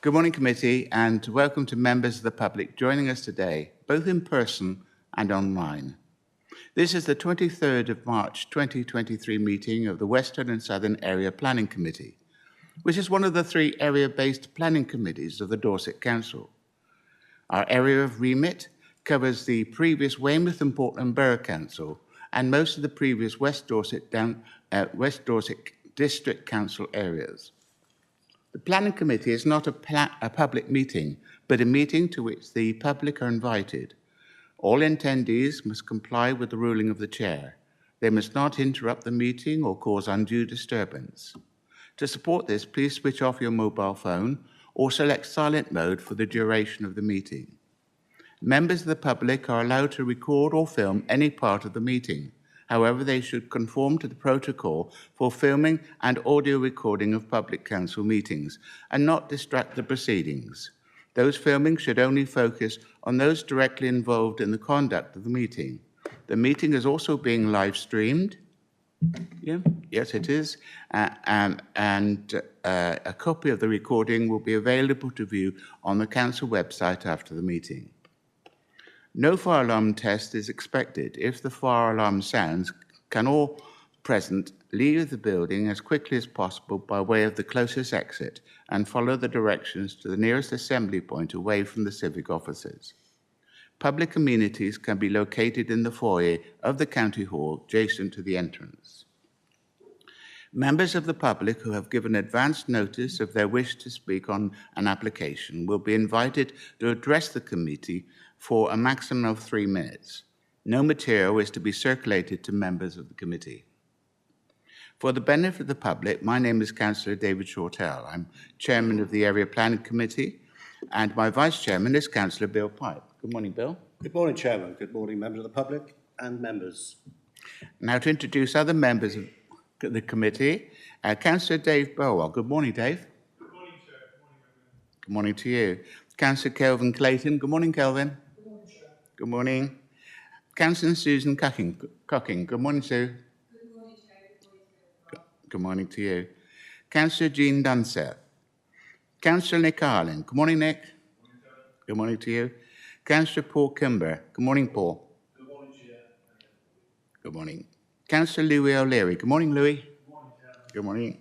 Good morning, committee, and welcome to members of the public joining us today, both in person and online. This is the 23rd of March 2023 meeting of the Western and Southern Area Planning Committee, which is one of the 3 area-based planning committees of the Dorset Council. Our area of remit covers the previous Weymouth and Portland Borough Council and most of the previous West Dorset District Council areas. The Planning Committee is not a public meeting, but a meeting to which the public are invited. All attendees must comply with the ruling of the Chair. They must not interrupt the meeting or cause undue disturbance. To support this, please switch off your mobile phone or select silent mode for the duration of the meeting. Members of the public are allowed to record or film any part of the meeting. However, they should conform to the protocol for filming and audio recording of public council meetings and not distract the proceedings. Those filming should only focus on those directly involved in the conduct of the meeting. The meeting is also being live streamed. Yes, it is. And a copy of the recording will be available to view on the council website after the meeting. No fire alarm test is expected. If the fire alarm sounds, can all present leave the building as quickly as possible by way of the closest exit and follow the directions to the nearest assembly point away from the civic offices. Public amenities can be located in the foyer of the County Hall adjacent to the entrance. Members of the public who have given advance notice of their wish to speak on an application will be invited to address the committee for a maximum of 3 minutes. No material is to be circulated to members of the committee. For the benefit of the public, my name is Councillor David Shortell. I'm Chairman of the Area Planning Committee, and my Vice Chairman is Councillor Bill Pipe. Good morning, Bill. Good morning, Chairman. Good morning, members of the public and members. Now to introduce other members of the committee, Councillor Dave Burwell. Good morning, Dave. Good morning, Chair. Good morning, everyone. Good morning to you. Councillor Kelvin Clayton. Good morning, Kelvin. Good morning, Chair. Good morning. Councillor Susan Cocking. Good morning, Sue. Good morning, Chair. Good morning to you. Councillor Jean Dunseth. Councillor Nick Ireland. Good morning, Nick. Good morning, Chair. Good morning to you. Councillor Paul Kimber. Good morning, Paul. Good morning, Chair. Good morning. Councillor Louis O'Leary. Good morning, Louis. Good morning, Chair. Good morning.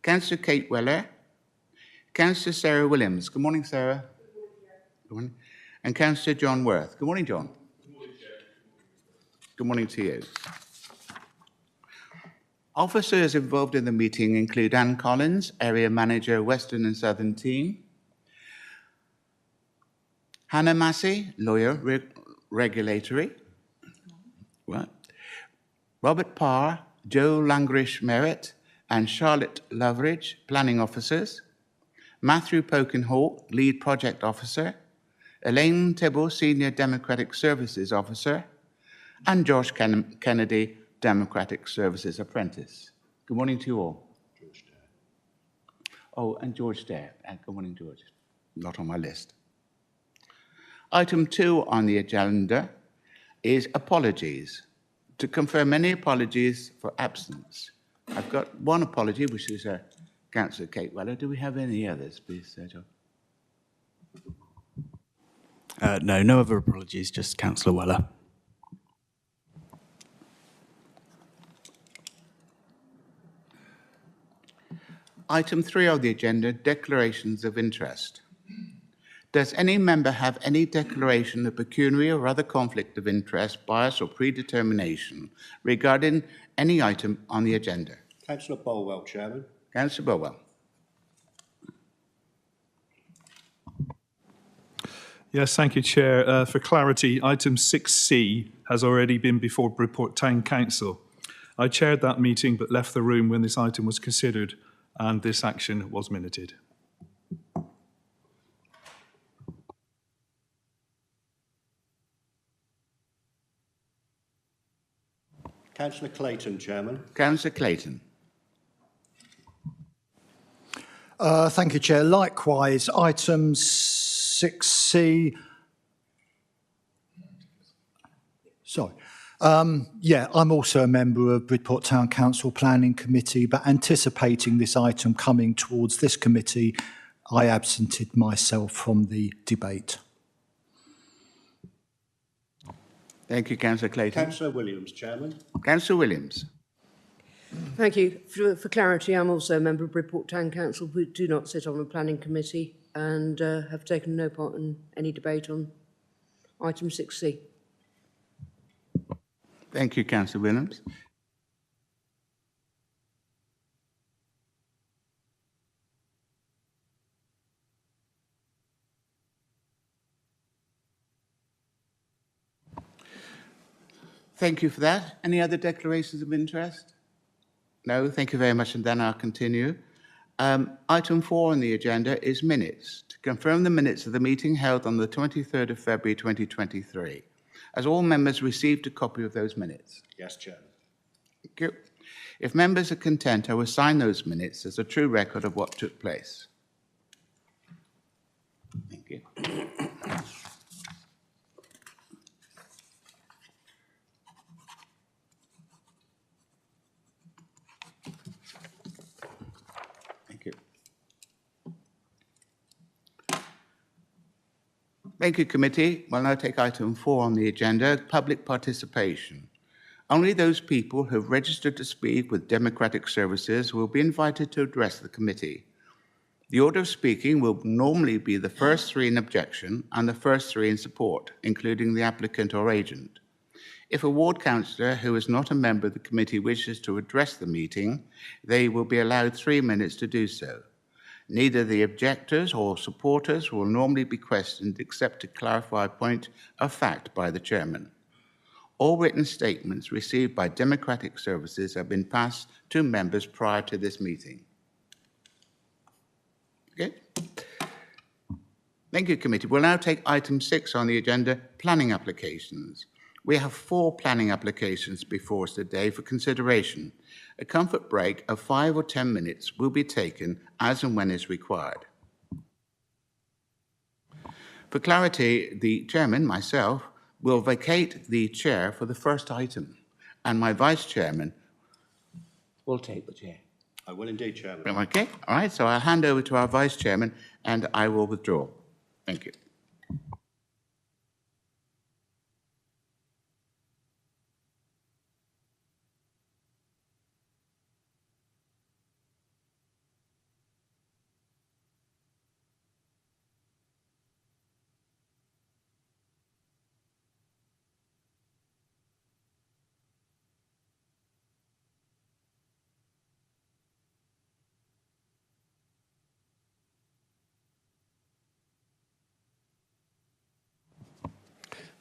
Councillor Kate Weller. Councillor Sarah Williams. Good morning, Sarah. Good morning, Chair. Good morning. And Councillor John Worth. Good morning, John. Good morning, Chair. Good morning to you. Officers involved in the meeting include Anne Collins, Area Manager, Western and Southern Team. Hannah Massey, Lawyer, Regulatory. What? Robert Parr, Joe Langrish Merritt, and Charlotte Loveridge, Planning Officers. Matthew Pokenhawk, Lead Project Officer. Elaine Tibble, Senior Democratic Services Officer. And Josh Kennedy, Democratic Services Apprentice. Good morning to you all. George Dare. Oh, and George Dare. Good morning, George. Not on my list. Item 2 on the agenda is apologies. To confirm any apologies for absence. I've got one apology, which is Councillor Kate Weller. Do we have any others, please, John? No other apologies, just Councillor Weller. Item 3 of the agenda, declarations of interest. Does any member have any declaration of pecuniary or other conflict of interest, bias or predetermination regarding any item on the agenda? Councillor Bolwell, Chairman. Councillor Burwell. Yes, thank you, Chair. For clarity, item 6C has already been before Bridport Town Council. I chaired that meeting but left the room when this item was considered and this action was minuted. Councillor Clayton, Chairman. Councillor Clayton. Thank you, Chair. Likewise, item 6C. Sorry. Yeah, I'm also a member of Bridport Town Council Planning Committee, but anticipating this item coming towards this committee, I absented myself from the debate. Thank you, Councillor Clayton. Councillor Williams, Chairman. Councillor Williams. Thank you. For clarity, I'm also a member of Bridport Town Council. We do not sit on the planning committee and have taken no part in any debate on item 6C. Thank you, Councillor Williams. Thank you for that. Any other declarations of interest? No, thank you very much, and then I'll continue. Item 4 on the agenda is minutes. To confirm the minutes of the meeting held on the 23rd of February 2023. Has all members received a copy of those minutes? Yes, Chairman. Thank you. If members are content, I will sign those minutes as a true record of what took place. Thank you. Thank you. Thank you, committee. We'll now take item 4 on the agenda, public participation. Only those people who have registered to speak with Democratic Services will be invited to address the committee. The order of speaking will normally be the first 3 in objection and the first 3 in support, including the applicant or agent. If a ward councillor who is not a member of the committee wishes to address the meeting, they will be allowed 3 minutes to do so. Neither the objectors or supporters will normally be questioned except to clarify a point of fact by the chairman. All written statements received by Democratic Services have been passed to members prior to this meeting. Okay. Thank you, committee. We'll now take item 6 on the agenda, planning applications. We have 4 planning applications before us today for consideration. A comfort break of 5 or 10 minutes will be taken as and when is required. For clarity, the chairman, myself, will vacate the chair for the first item, and my vice chairman will take the chair. I will indeed, Chairman. Okay, all right, so I'll hand over to our vice chairman and I will withdraw. Thank you.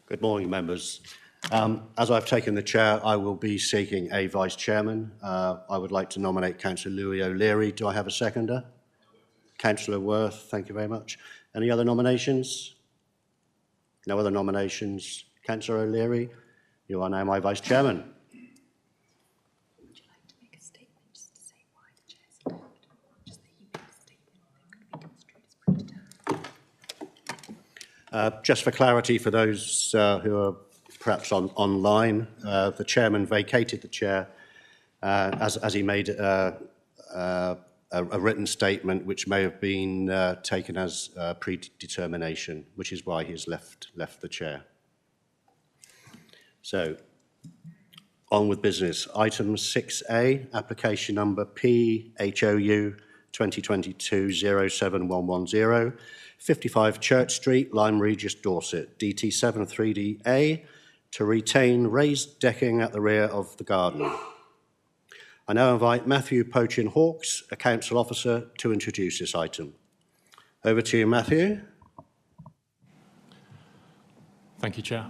Good morning, members. As I've taken the chair, I will be seeking a vice chairman. I would like to nominate Councillor Louis O'Leary. Do I have a seconder? Councillor Worth, thank you very much. Any other nominations? No other nominations. Councillor O'Leary, you are now my vice chairman. Would you like to make a statement just to say why the chair's left? Just that you make a statement that could be construed as printed out. Just for clarity, for those who are perhaps online, the chairman vacated the chair as he made a written statement which may have been taken as predetermination, which is why he's left the chair. So, on with business. Item 6A, application number PHOU 2022-07110, 55 Church Street, Lyme Regis, Dorset, DT7 3DA, to retain raised decking at the rear of the garden. I now invite Matthew Pochin-Hawkes, a council officer, to introduce this item. Over to you, Matthew. Thank you, Chair.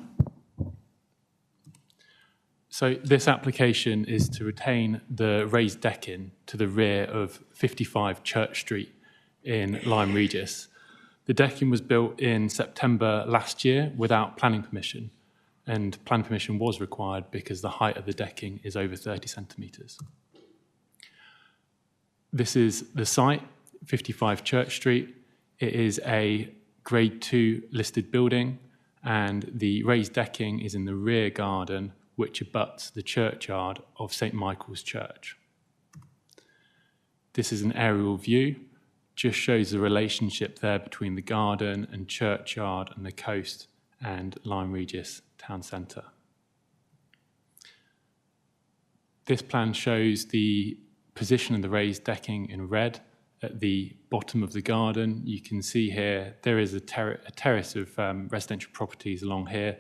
So this application is to retain the raised decking to the rear of 55 Church Street in Lyme Regis. The decking was built in September last year without planning permission, and planning permission was required because the height of the decking is over 30 centimetres. This is the site, 55 Church Street. It is a Grade 2 listed building, and the raised decking is in the rear garden, which abuts the churchyard of St Michael's Church. This is an aerial view. just shows the relationship there between the garden and churchyard and the coast and Lyme Regis town centre. This plan shows the position of the raised decking in red at the bottom of the garden. You can see here there is a terrace of residential properties along here,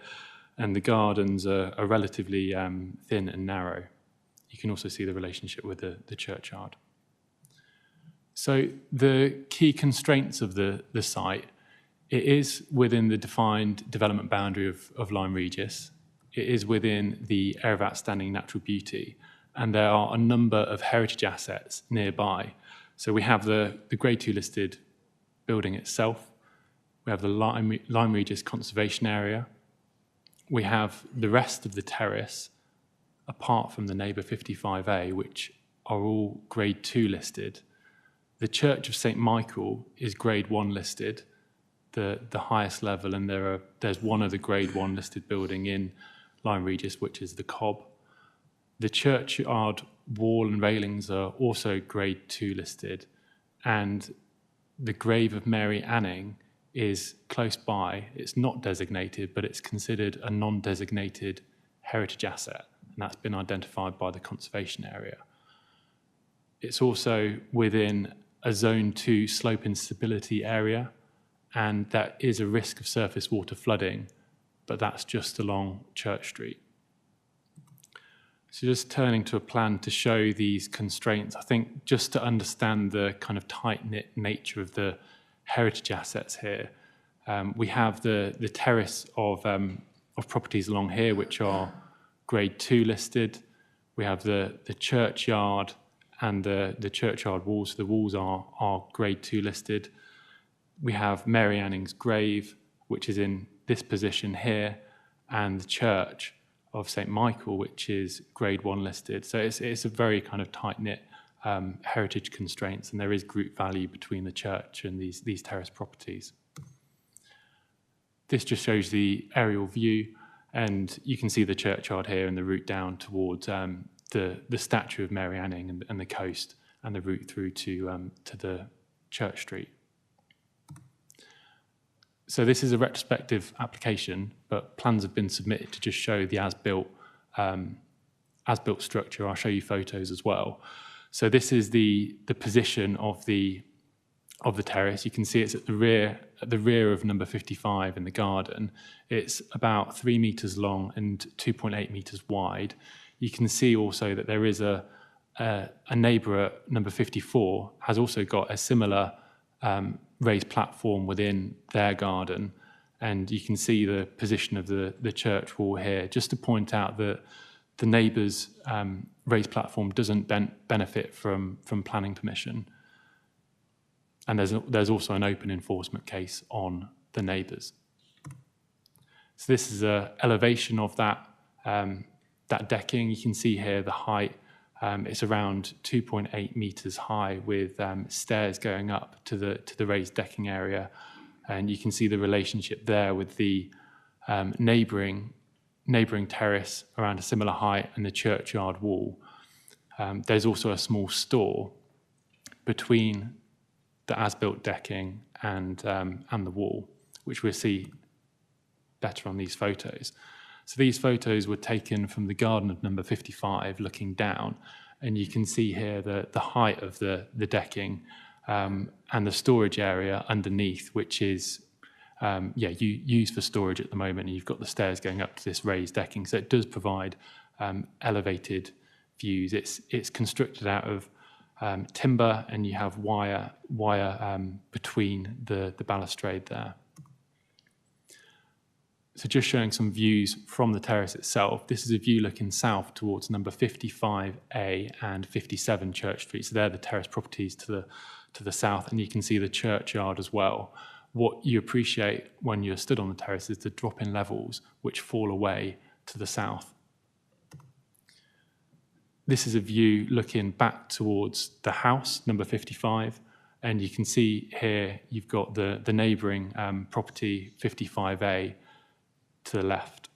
and the gardens are relatively thin and narrow. You can also see the relationship with the churchyard. So the key constraints of the site, it is within the defined development boundary of Lyme Regis. It is within the area of outstanding natural beauty, and there are a number of heritage assets nearby. So we have the Grade 2 listed building itself. We have the Lyme Regis Conservation Area. We have the rest of the terrace, apart from the neighbour 55A, which are all Grade 2 listed. The Church of St Michael is Grade 1 listed, the highest level, and there's one other Grade 1 listed building in Lyme Regis, which is the Cobb. The churchyard wall and railings are also Grade 2 listed, and the grave of Mary Anning is close by. It's not designated, but it's considered a non-designated heritage asset, and that's been identified by the conservation area. It's also within a Zone 2 slope instability area, and that is a risk of surface water flooding, but that's just along Church Street. So just turning to a plan to show these constraints, I think just to understand the kind of tight-knit nature of the heritage assets here, we have the terrace of properties along here, which are Grade 2 listed. We have the churchyard and the churchyard walls. The walls are Grade 2 listed. We have Mary Anning's grave, which is in this position here, and the church of St Michael, which is Grade 1 listed. So it's a very kind of tight-knit heritage constraints, and there is group value between the church and these terrace properties. This just shows the aerial view, and you can see the churchyard here and the route down towards the statue of Mary Anning and the coast, and the route through to the Church Street. So this is a retrospective application, but plans have been submitted to just show the as-built structure. I'll show you photos as well. So this is the position of the terrace. You can see it's at the rear of number 55 in the garden. It's about 3 meters long and 2.8 meters wide. You can see also that there is a neighbour at number 54 has also got a similar raised platform within their garden, and you can see the position of the church wall here. Just to point out that the neighbour's raised platform doesn't benefit from planning permission, and there's also an open enforcement case on the neighbours. So this is an elevation of that decking. You can see here the height. It's around 2.8 meters high, with stairs going up to the raised decking area, and you can see the relationship there with the neighbouring terrace around a similar height and the churchyard wall. There's also a small store between the as-built decking and the wall, which we'll see better on these photos. So these photos were taken from the garden of number 55, looking down, and you can see here the height of the decking and the storage area underneath, which is used for storage at the moment. And you've got the stairs going up to this raised decking, so it does provide elevated views. It's constructed out of timber, and you have wire between the balustrade there. So just showing some views from the terrace itself. This is a view looking south towards number 55A and 57 Church Street. So they're the terrace properties to the south, and you can see the churchyard as well. What you appreciate when you're stood on the terrace is the drop in levels which fall away to the south. This is a view looking back towards the house, number 55, and you can see here you've got the neighbouring property, 55A, to the left.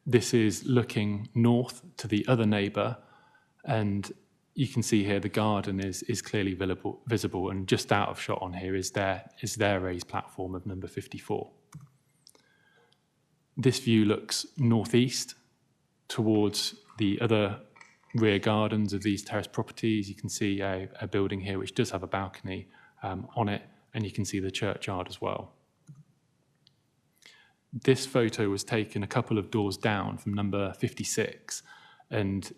This is looking north to the other neighbour, and you can see here the garden is clearly visible, and just out of shot on here is their raised platform of number 54. This view looks northeast towards the other rear gardens of these terrace properties. You can see a building here which does have a balcony on it, and you can see the churchyard as well. This photo was taken a couple of doors down from number 56, and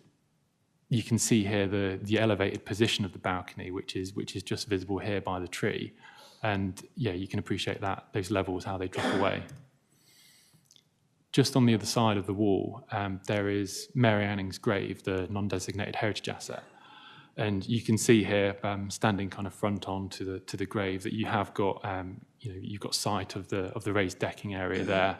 you can see here the elevated position of the balcony, which is just visible here by the tree. And yeah, you can appreciate that, those levels, how they drop away. Just on the other side of the wall, there is Mary Anning's grave, the non-designated heritage asset. And you can see here, standing kind of front on to the grave, that you have got, you've got sight of the raised decking area there.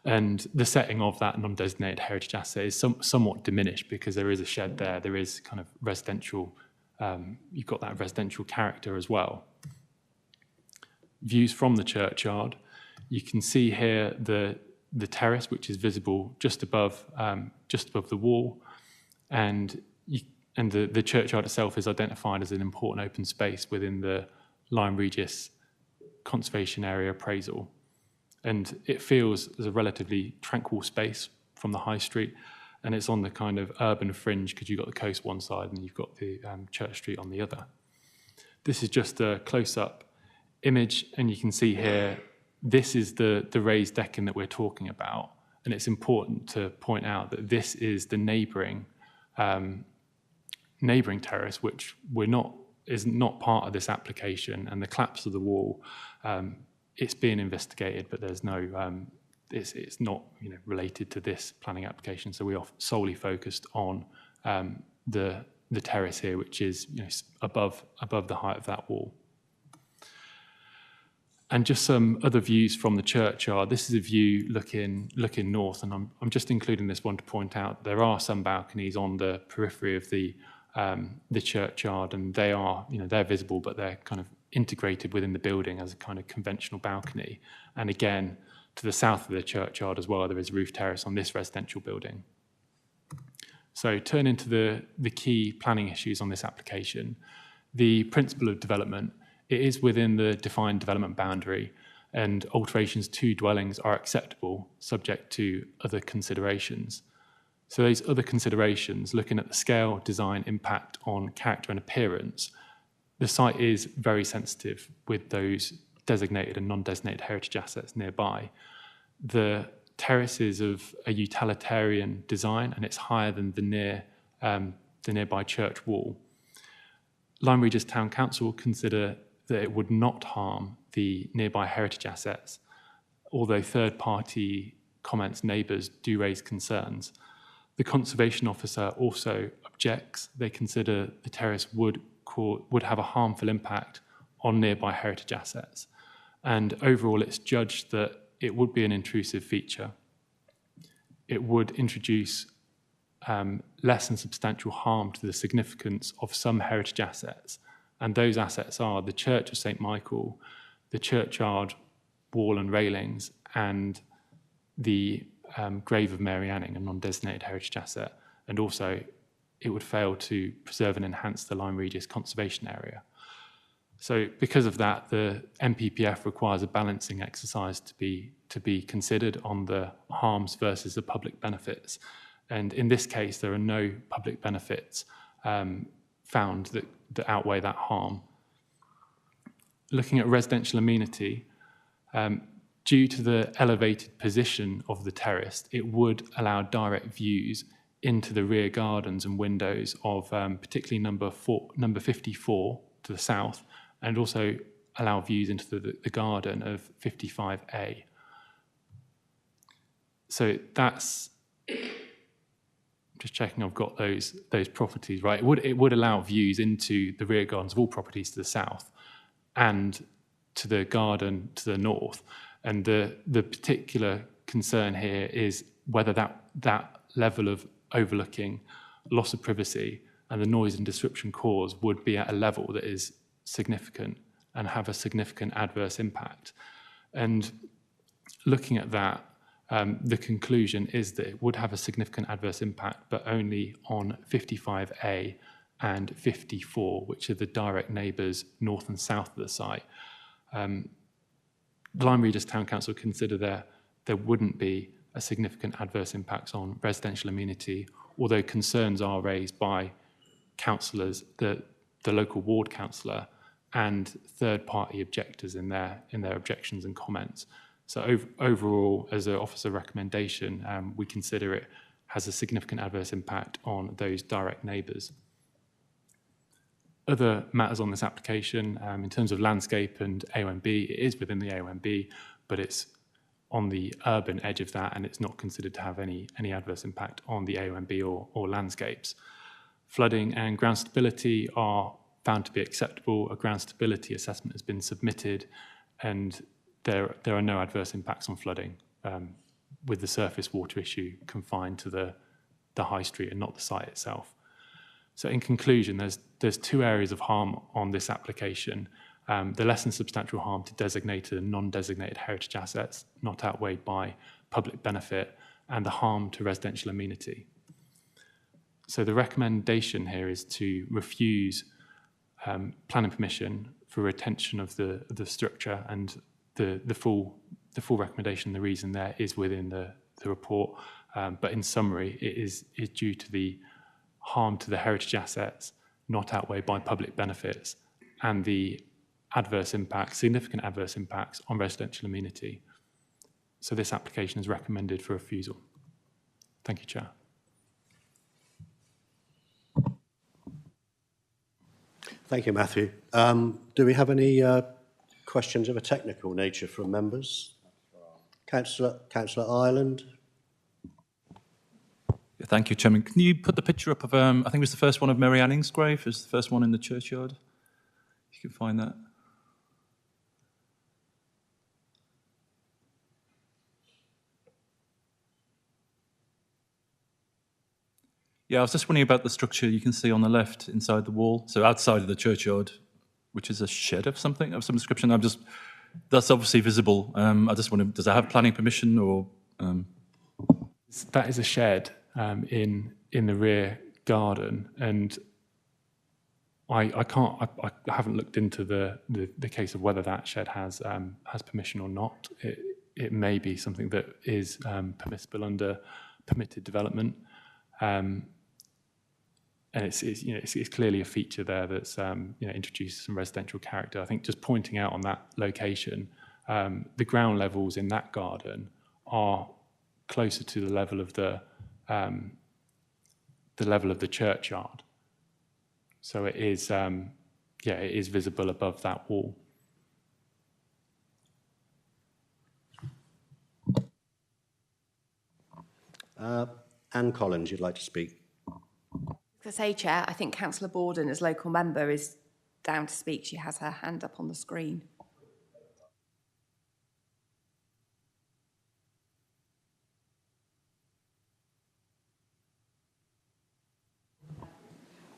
And the setting of that non-designated heritage asset is somewhat diminished because there is a shed there. There is kind of residential, you've got that residential character as well. Views from the churchyard. You can see here the terrace, which is visible just above the wall, and the churchyard itself is identified as an important open space within the Lyme Regis Conservation Area appraisal. And it feels as a relatively tranquil space from the high street, and it's on the kind of urban fringe because you've got the coast one side and you've got the Church Street on the other. This is just a close-up image, and you can see here, this is the raised decking that we're talking about, and it's important to point out that this is the neighbouring terrace, which is not part of this application, and the collapse of the wall. It's being investigated, but there's no, it's not related to this planning application. So we are solely focused on the terrace here, which is above the height of that wall. And just some other views from the churchyard. This is a view looking north, and I'm just including this one to point out there are some balconies on the periphery of the churchyard, and they are they're visible, but they're kind of integrated within the building as a kind of conventional balcony. And again, to the south of the churchyard as well, there is roof terrace on this residential building. So turning to the key planning issues on this application, the principle of development, it is within the defined development boundary, and alterations to dwellings are acceptable subject to other considerations. So those other considerations, looking at the scale, design, impact on character and appearance, the site is very sensitive with those designated and non-designated heritage assets nearby. The terrace is of a utilitarian design, and it's higher than the nearby church wall. Lyme Regis Town Council consider that it would not harm the nearby heritage assets, although third-party comments, neighbours, do raise concerns. The Conservation Officer also objects. They consider the terrace would have a harmful impact on nearby heritage assets. And overall, it's judged that it would be an intrusive feature. It would introduce less than substantial harm to the significance of some heritage assets. And those assets are the Church of St. Michael, the churchyard wall and railings, and the grave of Mary Anning, a non-designated heritage asset. And also, it would fail to preserve and enhance the Lyme Regis conservation area. So because of that, the NPPF requires a balancing exercise to be considered on the harms versus the public benefits. And in this case, there are no public benefits found that outweigh that harm. Looking at residential amenity, due to the elevated position of the terrace, it would allow direct views into the rear gardens and windows of particularly number 54 to the south, and also allow views into the garden of 55A. So that's, just checking I've got those properties right. It would allow views into the rear gardens of all properties to the south and to the garden to the north. And the particular concern here is whether that level of overlooking, loss of privacy, and the noise and disruption caused would be at a level that is significant and have a significant adverse impact. And looking at that, the conclusion is that it would have a significant adverse impact, but only on 55A and 54, which are the direct neighbours north and south of the site. Lyme Regis Town Council consider there wouldn't be a significant adverse impact on residential amenity, although concerns are raised by councillors, the local ward councillor, and third-party objectors in their objections and comments. So overall, as an officer recommendation, we consider it has a significant adverse impact on those direct neighbours. Other matters on this application, in terms of landscape and AONB, it is within the AONB, but it's on the urban edge of that, and it's not considered to have any adverse impact on the AONB or landscapes. Flooding and ground stability are found to be acceptable. A ground stability assessment has been submitted, and there are no adverse impacts on flooding, with the surface water issue confined to the high street and not the site itself. So in conclusion, there's two areas of harm on this application. The less than substantial harm to designated and non-designated heritage assets, not outweighed by public benefit, and the harm to residential amenity. So the recommendation here is to refuse planning permission for retention of the structure, and the full recommendation, the reason there is within the report. But in summary, it is due to the harm to the heritage assets, not outweighed by public benefits, and the significant adverse impacts on residential amenity. So this application is recommended for refusal. Thank you, Chair. Thank you, Matthew. Do we have any questions of a technical nature from members? Councillor Ireland. Thank you, Chairman. Can you put the picture up of, I think it was the first one of Mary Anning's grave, it was the first one in the churchyard? If you can find that. Yeah, I was just wondering about the structure you can see on the left inside the wall. So outside of the churchyard, which is a shed of something, of some description. That's obviously visible. I just wonder, does it have planning permission or? That is a shed in the rear garden, and I haven't looked into the case of whether that shed has permission or not. It may be something that is permissible under permitted development. And it's clearly a feature there that's introduces some residential character. I think just pointing out on that location, the ground levels in that garden are closer to the level of the churchyard. So it is it is visible above that wall. Anne Collins, you'd like to speak? To say, Chair, I think Councillor Borden, as local member, is down to speak. She has her hand up on the screen.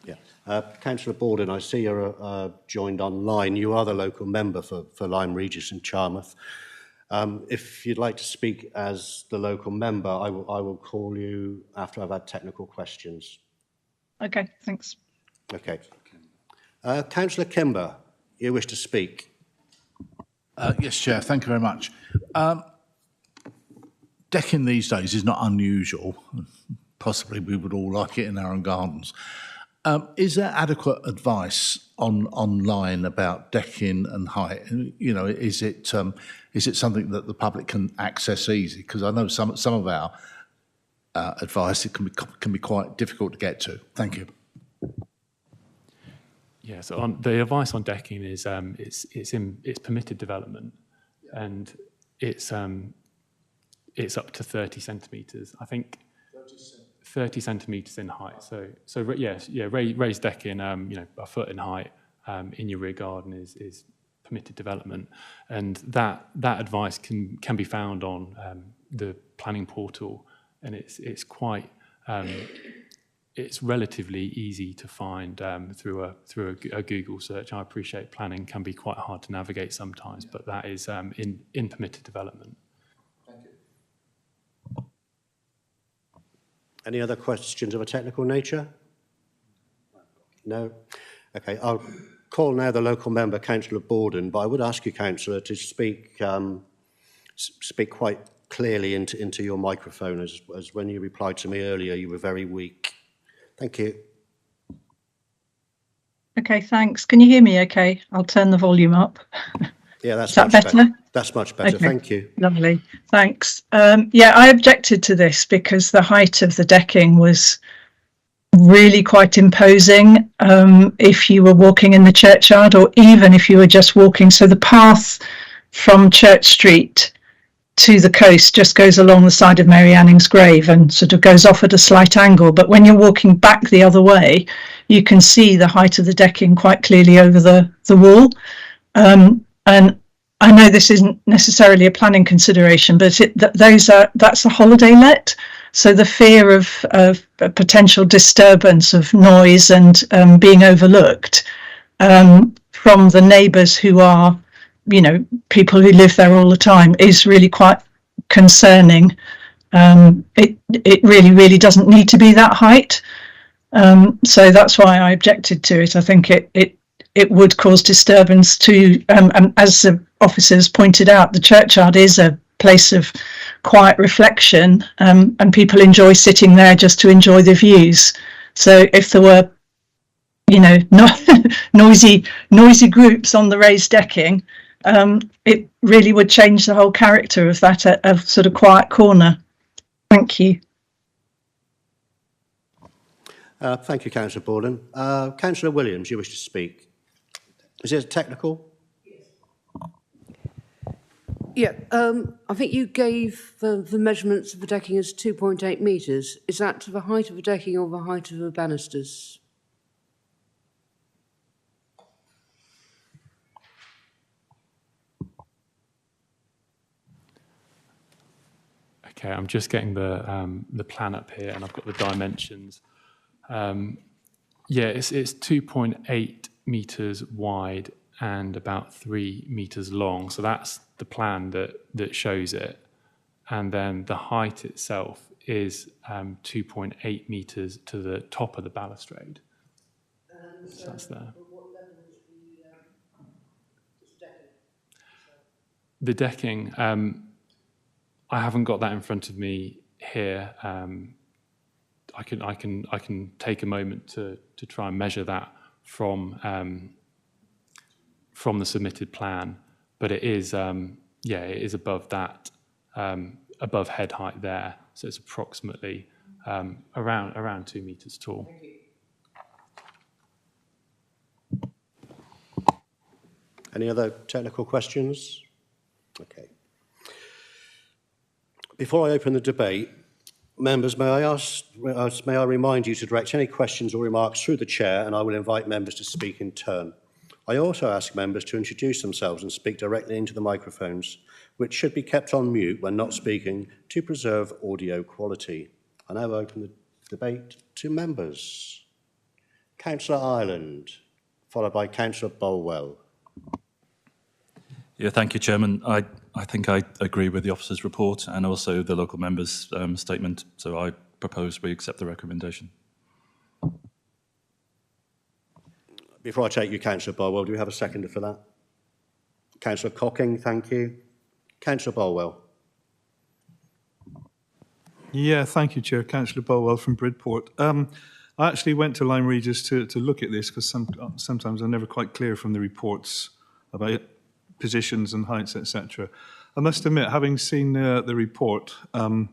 Yeah. Councillor Borden, I see you're joined online. You are the local member for Lyme Regis and Charmouth. If you'd like to speak as the local member, I will call you after I've had technical questions. Okay, thanks. Okay. Councillor Kimber, you wish to speak? Yes, Chair, thank you very much. Decking these days is not unusual. Possibly we would all like it in our own gardens. Is there adequate advice online about decking and height? You know, is it something that the public can access easy? Because I know some of our advice, it can be quite difficult to get to. Thank you. Yeah, so the advice on decking is it's permitted development, and it's up to 30 centimetres. I think 30 centimetres in height. So raised decking, a foot in height in your rear garden is permitted development, and that advice can be found on the planning portal. And it's quite it's relatively easy to find through a Google search. I appreciate planning can be quite hard to navigate sometimes, but that is in permitted development. Thank you. Any other questions of a technical nature? No? Okay, I'll call now the local member, Councillor Borden, but I would ask you, Councillor, to speak speak quite clearly into your microphone, as when you replied to me earlier, you were very weak. Thank you. Okay, thanks. Can you hear me okay? I'll turn the volume up. Yeah, that's Is that much better? That's much better. Okay. Thank you. Lovely, thanks. Yeah, I objected to this because the height of the decking was really quite imposing if you were walking in the churchyard, or even if you were just walking. So the path from Church Street to the coast just goes along the side of Mary Anning's grave and sort of goes off at a slight angle. But when you're walking back the other way, you can see the height of the decking quite clearly over the wall. And I know this isn't necessarily a planning consideration, but that's a holiday let. So the fear of a potential disturbance of noise and being overlooked from the neighbours who are, you know, people who live there all the time is really quite concerning. It really doesn't need to be that height. So that's why I objected to it. I think it would cause disturbance to, as the officers pointed out, the churchyard is a place of quiet reflection, and people enjoy sitting there just to enjoy the views. So if there were, you know, noisy groups on the raised decking, it really would change the whole character of that sort of quiet corner. Thank you. Thank you, Councillor Borden. Councillor Williams, you wish to speak. Is it technical? Yeah, I think you gave the measurements of the decking as 2.8 metres. Is that to the height of the decking or the height of the banisters? Okay, I'm just getting the plan up here, and I've got the dimensions. Yeah, it's 2.8 metres wide and about 3 metres long. So that's the plan that shows it. And then the height itself is 2.8 metres to the top of the balustrade. So that's there. The decking, I haven't got that in front of me here. I can take a moment to try and measure that from the submitted plan, but it is it is above that, above head height there. So it's approximately around 2 metres tall. Any other technical questions? Okay. Before I open the debate, members, may I remind you to direct any questions or remarks through the chair, and I will invite members to speak in turn. I also ask members to introduce themselves and speak directly into the microphones, which should be kept on mute when not speaking to preserve audio quality. I now open the debate to members. Councillor Ireland, followed by Councillor Bolwell. Yeah, thank you, Chairman. I think I agree with the officer's report and also the local member's statement, so I propose we accept the recommendation. Before I take you, Councillor Bolwell, do we have a seconder for that? Councillor Cocking, thank you. Councillor Bolwell. Yeah, thank you, Chair. Councillor Bolwell from Bridport. I actually went to Lyme Regis to look at this because sometimes I'm never quite clear from the reports about positions and heights, etc. I must admit, having seen the report, I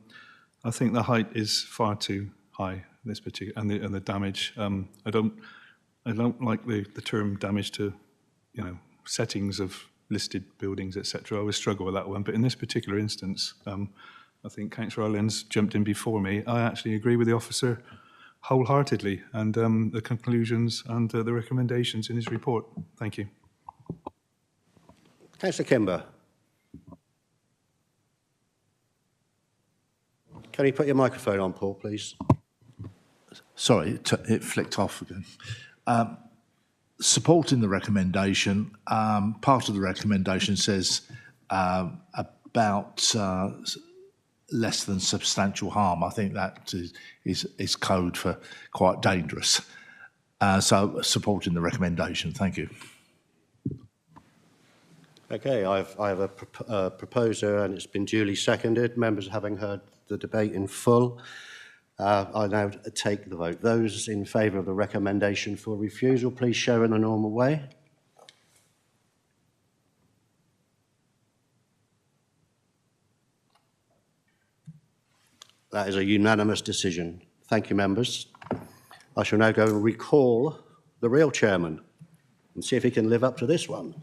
think the height is far too high. This particular and the damage. I don't like the term damage to, you know, settings of listed buildings, etc. I always struggle with that one. But in this particular instance, I think Councillor Ireland's jumped in before me. I actually agree with the officer wholeheartedly, and the conclusions and the recommendations in his report. Thank you. Councillor Kimber. Can you put your microphone on, Paul, please? Sorry, it flicked off again. Supporting the recommendation, part of the recommendation says about less than substantial harm. I think that is code for quite dangerous. So supporting the recommendation. Thank you. Okay, I have a proposer and it's been duly seconded. Members, having heard the debate in full, I now take the vote. Those in favour of the recommendation for refusal, please show in the normal way. That is a unanimous decision. Thank you, members. I shall now go and recall the real chairman and see if he can live up to this one.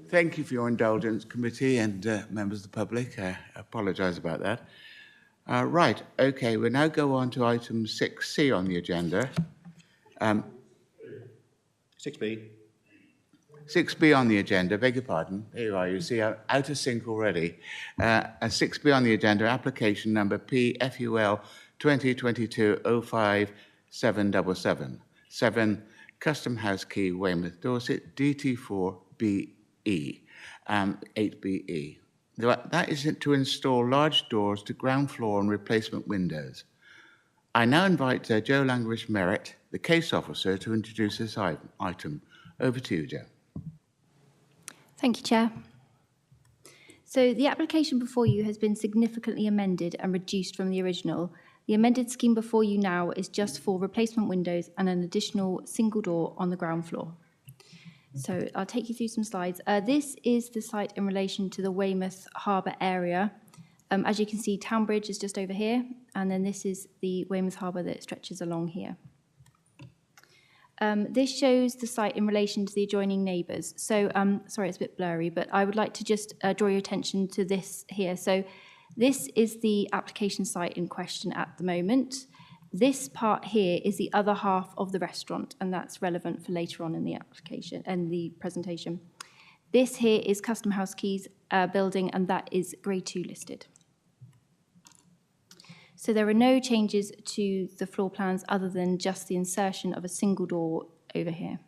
Thank you for your indulgence, committee and members of the public. I apologise about that. Right, okay, we'll now go on to item 6C on the agenda. 6B. 6B on the agenda, beg your pardon. Here you are, you see, I'm out of sync already. 6B on the agenda, application number PFUL 2022-05777. 7 Custom House Key, Weymouth, Dorset, DT4BE, 8BE. That is to install large doors to ground floor and replacement windows. I now invite Joe Languish-Merritt, the case officer, to introduce this item. Over to you, Joe. Thank you, Chair. So the application before you has been significantly amended and reduced from the original. The amended scheme before you now is just for replacement windows and an additional single door on the ground floor. So I'll take you through some slides. This is the site in relation to the Weymouth Harbour area. As you can see, Town Bridge is just over here, and then this is the Weymouth Harbour that stretches along here. This shows the site in relation to the adjoining neighbours. So, sorry, it's a bit blurry, but I would like to just draw your attention to this here. So this is the application site in question at the moment. This part here is the other half of the restaurant, and that's relevant for later on in the application and the presentation. This here is Custom House Keys building, and that is Grade 2 listed. So there are no changes to the floor plans other than just the insertion of a single door over here.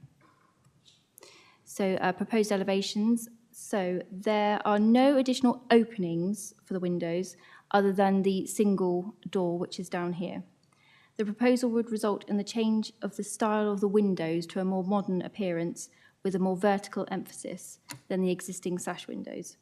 So proposed elevations. So there are no additional openings for the windows other than the single door, which is down here. The proposal would result in the change of the style of the windows to a more modern appearance with a more vertical emphasis than the existing sash windows.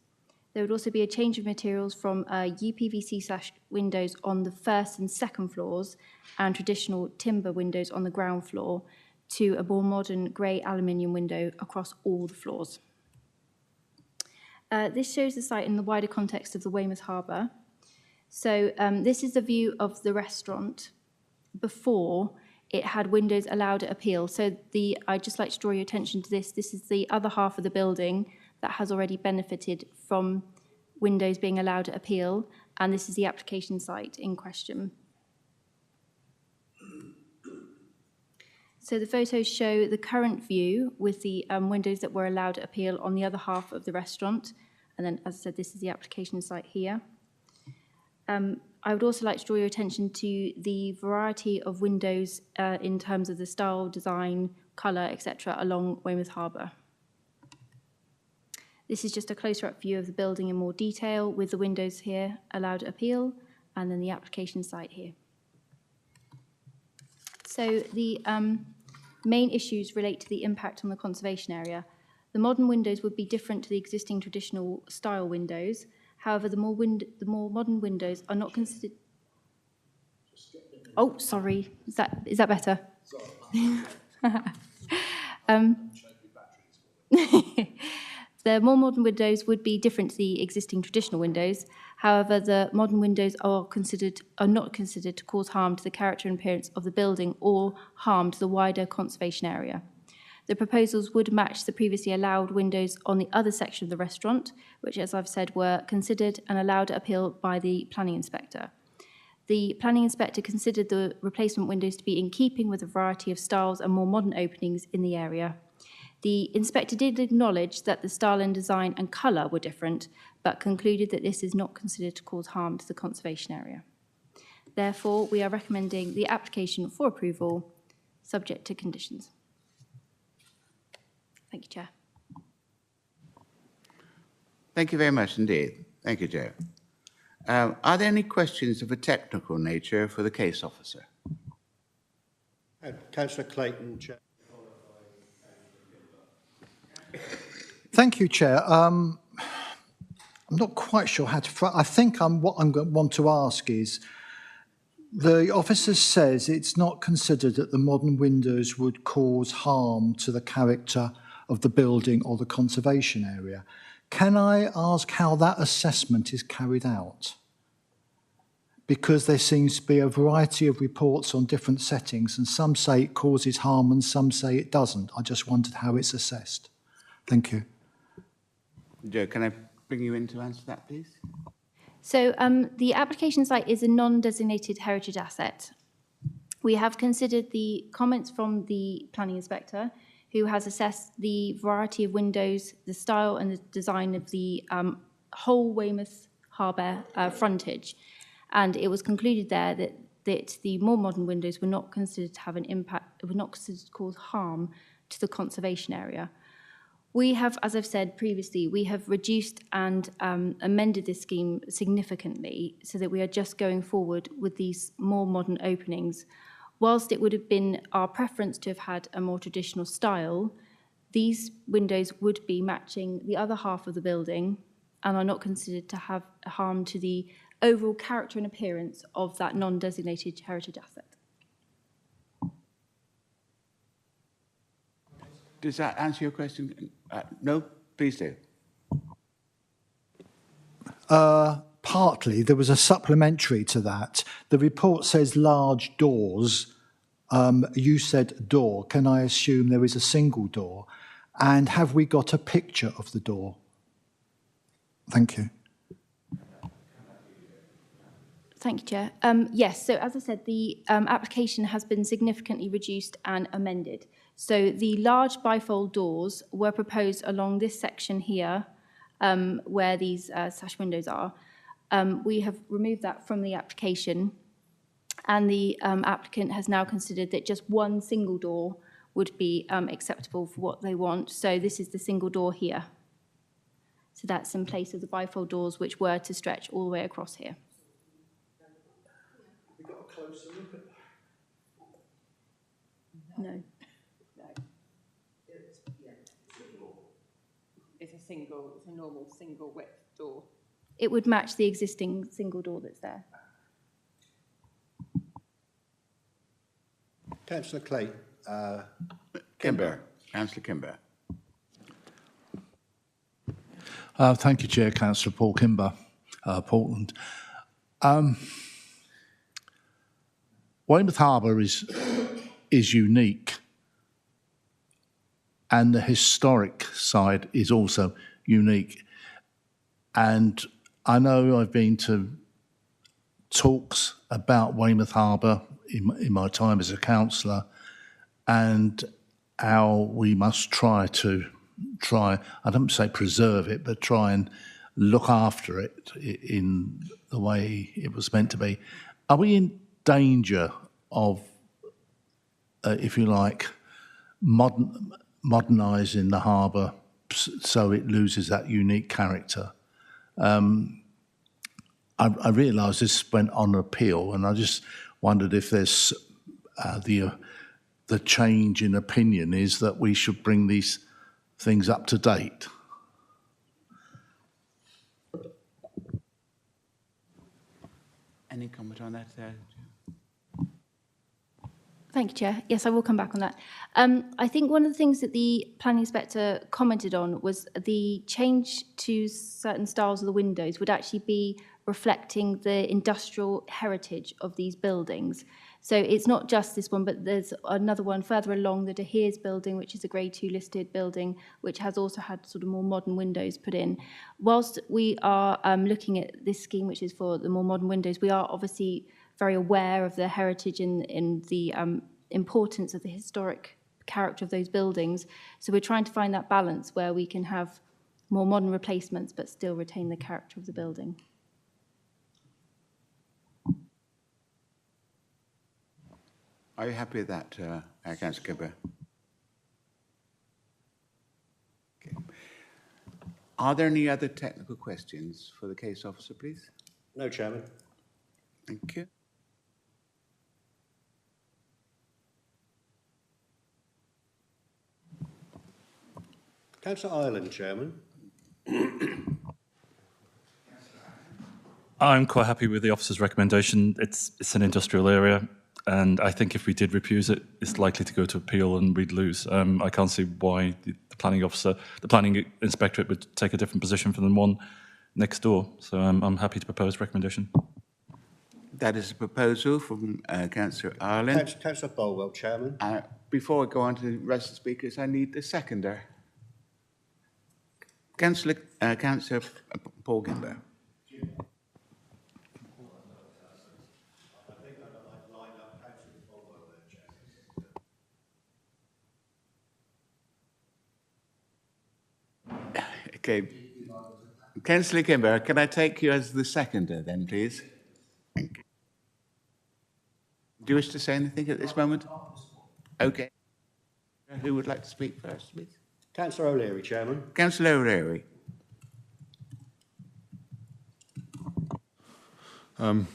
There would also be a change of materials from UPVC sash windows on the first and second floors and traditional timber windows on the ground floor to a more modern grey aluminium window across all the floors. This shows the site in the wider context of the Weymouth Harbour. So this is the view of the restaurant before it had windows allowed at appeal. So I'd just like to draw your attention to this. This is the other half of the building that has already benefited from windows being allowed at appeal, and this is the application site in question. So the photos show the current view with the windows that were allowed at appeal on the other half of the restaurant. And then, as I said, this is the application site here. I would also like to draw your attention to the variety of windows in terms of the style, design, colour, etc. along Weymouth Harbour. This is just a closer-up view of the building in more detail with the windows here, allowed appeal, and then the application site here. So the main issues relate to the impact on the conservation area. The modern windows would be different to the existing traditional style windows. However, the more modern windows are not considered... Oh, sorry. Is that better? The more modern windows would be different to the existing traditional windows. However, the modern windows are not considered to cause harm to the character and appearance of the building or harm to the wider conservation area. The proposals would match the previously allowed windows on the other section of the restaurant, which, as I've said, were considered and allowed appeal by the planning inspector. The planning inspector considered the replacement windows to be in keeping with a variety of styles and more modern openings in the area. The inspector did acknowledge that the style and design and colour were different, but concluded that this is not considered to cause harm to the conservation area. Therefore, we are recommending the application for approval, subject to conditions. Thank you, Chair. Thank you very much indeed. Thank you, Joe. Are there any questions of a technical nature for the case officer? Councillor Clayton, Chair. Thank you, Chair. I'm not quite sure how to... I think what I'm going to want to ask is, the officer says it's not considered that the modern windows would cause harm to the character of the building or the conservation area. Can I ask how that assessment is carried out? Because there seems to be a variety of reports on different settings, and some say it causes harm and some say it doesn't. I just wondered how it's assessed. Thank you. Joe, can I bring you in to answer that, please? So the application site is a non-designated heritage asset. We have considered the comments from the planning inspector, who has assessed the variety of windows, the style and the design of the whole Weymouth Harbour frontage. And it was concluded there that the more modern windows were not considered to have an impact, were not considered to cause harm to the conservation area. We have, as I've said previously, we have reduced and amended this scheme significantly so that we are just going forward with these more modern openings. Whilst it would have been our preference to have had a more traditional style, these windows would be matching the other half of the building and are not considered to have harm to the overall character and appearance of that non-designated heritage asset. Does that answer your question? No? Please do. Partly. There was a supplementary to that. The report says large doors. You said door. Can I assume there is a single door? And have we got a picture of the door? Thank you. Thank you, Chair. Yes, so as I said, the application has been significantly reduced and amended. So the large bifold doors were proposed along this section here, where these sash windows are. We have removed that from the application, and the applicant has now considered that just one single door would be acceptable for what they want. So this is the single door here. So that's in place of the bifold doors, which were to stretch all the way across here. We got a closer look at No. It's a normal single width door. It would match the existing single door that's there. Councillor Clay. Kimber. Councillor Kimber. Thank you, Chair. Councillor Paul Kimber, Portland. Weymouth Harbour is unique, and the historic side is also unique. And I know I've been to talks about Weymouth Harbour in my time as a councillor, and how we must try, I don't say preserve it, but try and look after it in the way it was meant to be. Are we in danger of, if you like, modernising the harbour so it loses that unique character? I realise this went on appeal, and I just wondered if there's the change in opinion is that we should bring these things up to date. Any comment on that? Thank you, Chair. Yes, I will come back on that. I think one of the things that the planning inspector commented on was the change to certain styles of the windows would actually be reflecting the industrial heritage of these buildings. So it's not just this one, but there's another one further along, the De Heers building, which is a Grade 2 listed building, which has also had sort of more modern windows put in. Whilst we are looking at this scheme, which is for the more modern windows, we are obviously very aware of the heritage and the importance of the historic character of those buildings. So we're trying to find that balance where we can have more modern replacements but still retain the character of the building. Are you happy with that, Councillor Kimber? Okay. Are there any other technical questions for the case officer, please? No, Chairman. Thank you. Councillor Ireland, Chairman. I'm quite happy with the officer's recommendation. It's an industrial area, and I think if we did refuse it, it's likely to go to appeal and we'd lose. I can't see why the planning officer, the planning inspectorate would take a different position from the one next door. So I'm happy to propose recommendation. That is a proposal from Councillor Ireland. Councillor Bolwell, Chairman. Before we go on to the rest of the speakers, I need the seconder. Councillor Paul Kimber. Okay. Councillor Kimber, can I take you as the seconder then, please? Thank you. Do you wish to say anything at this moment? Okay. Who would like to speak first, please? Councillor O'Leary, Chairman. Councillor O'Leary.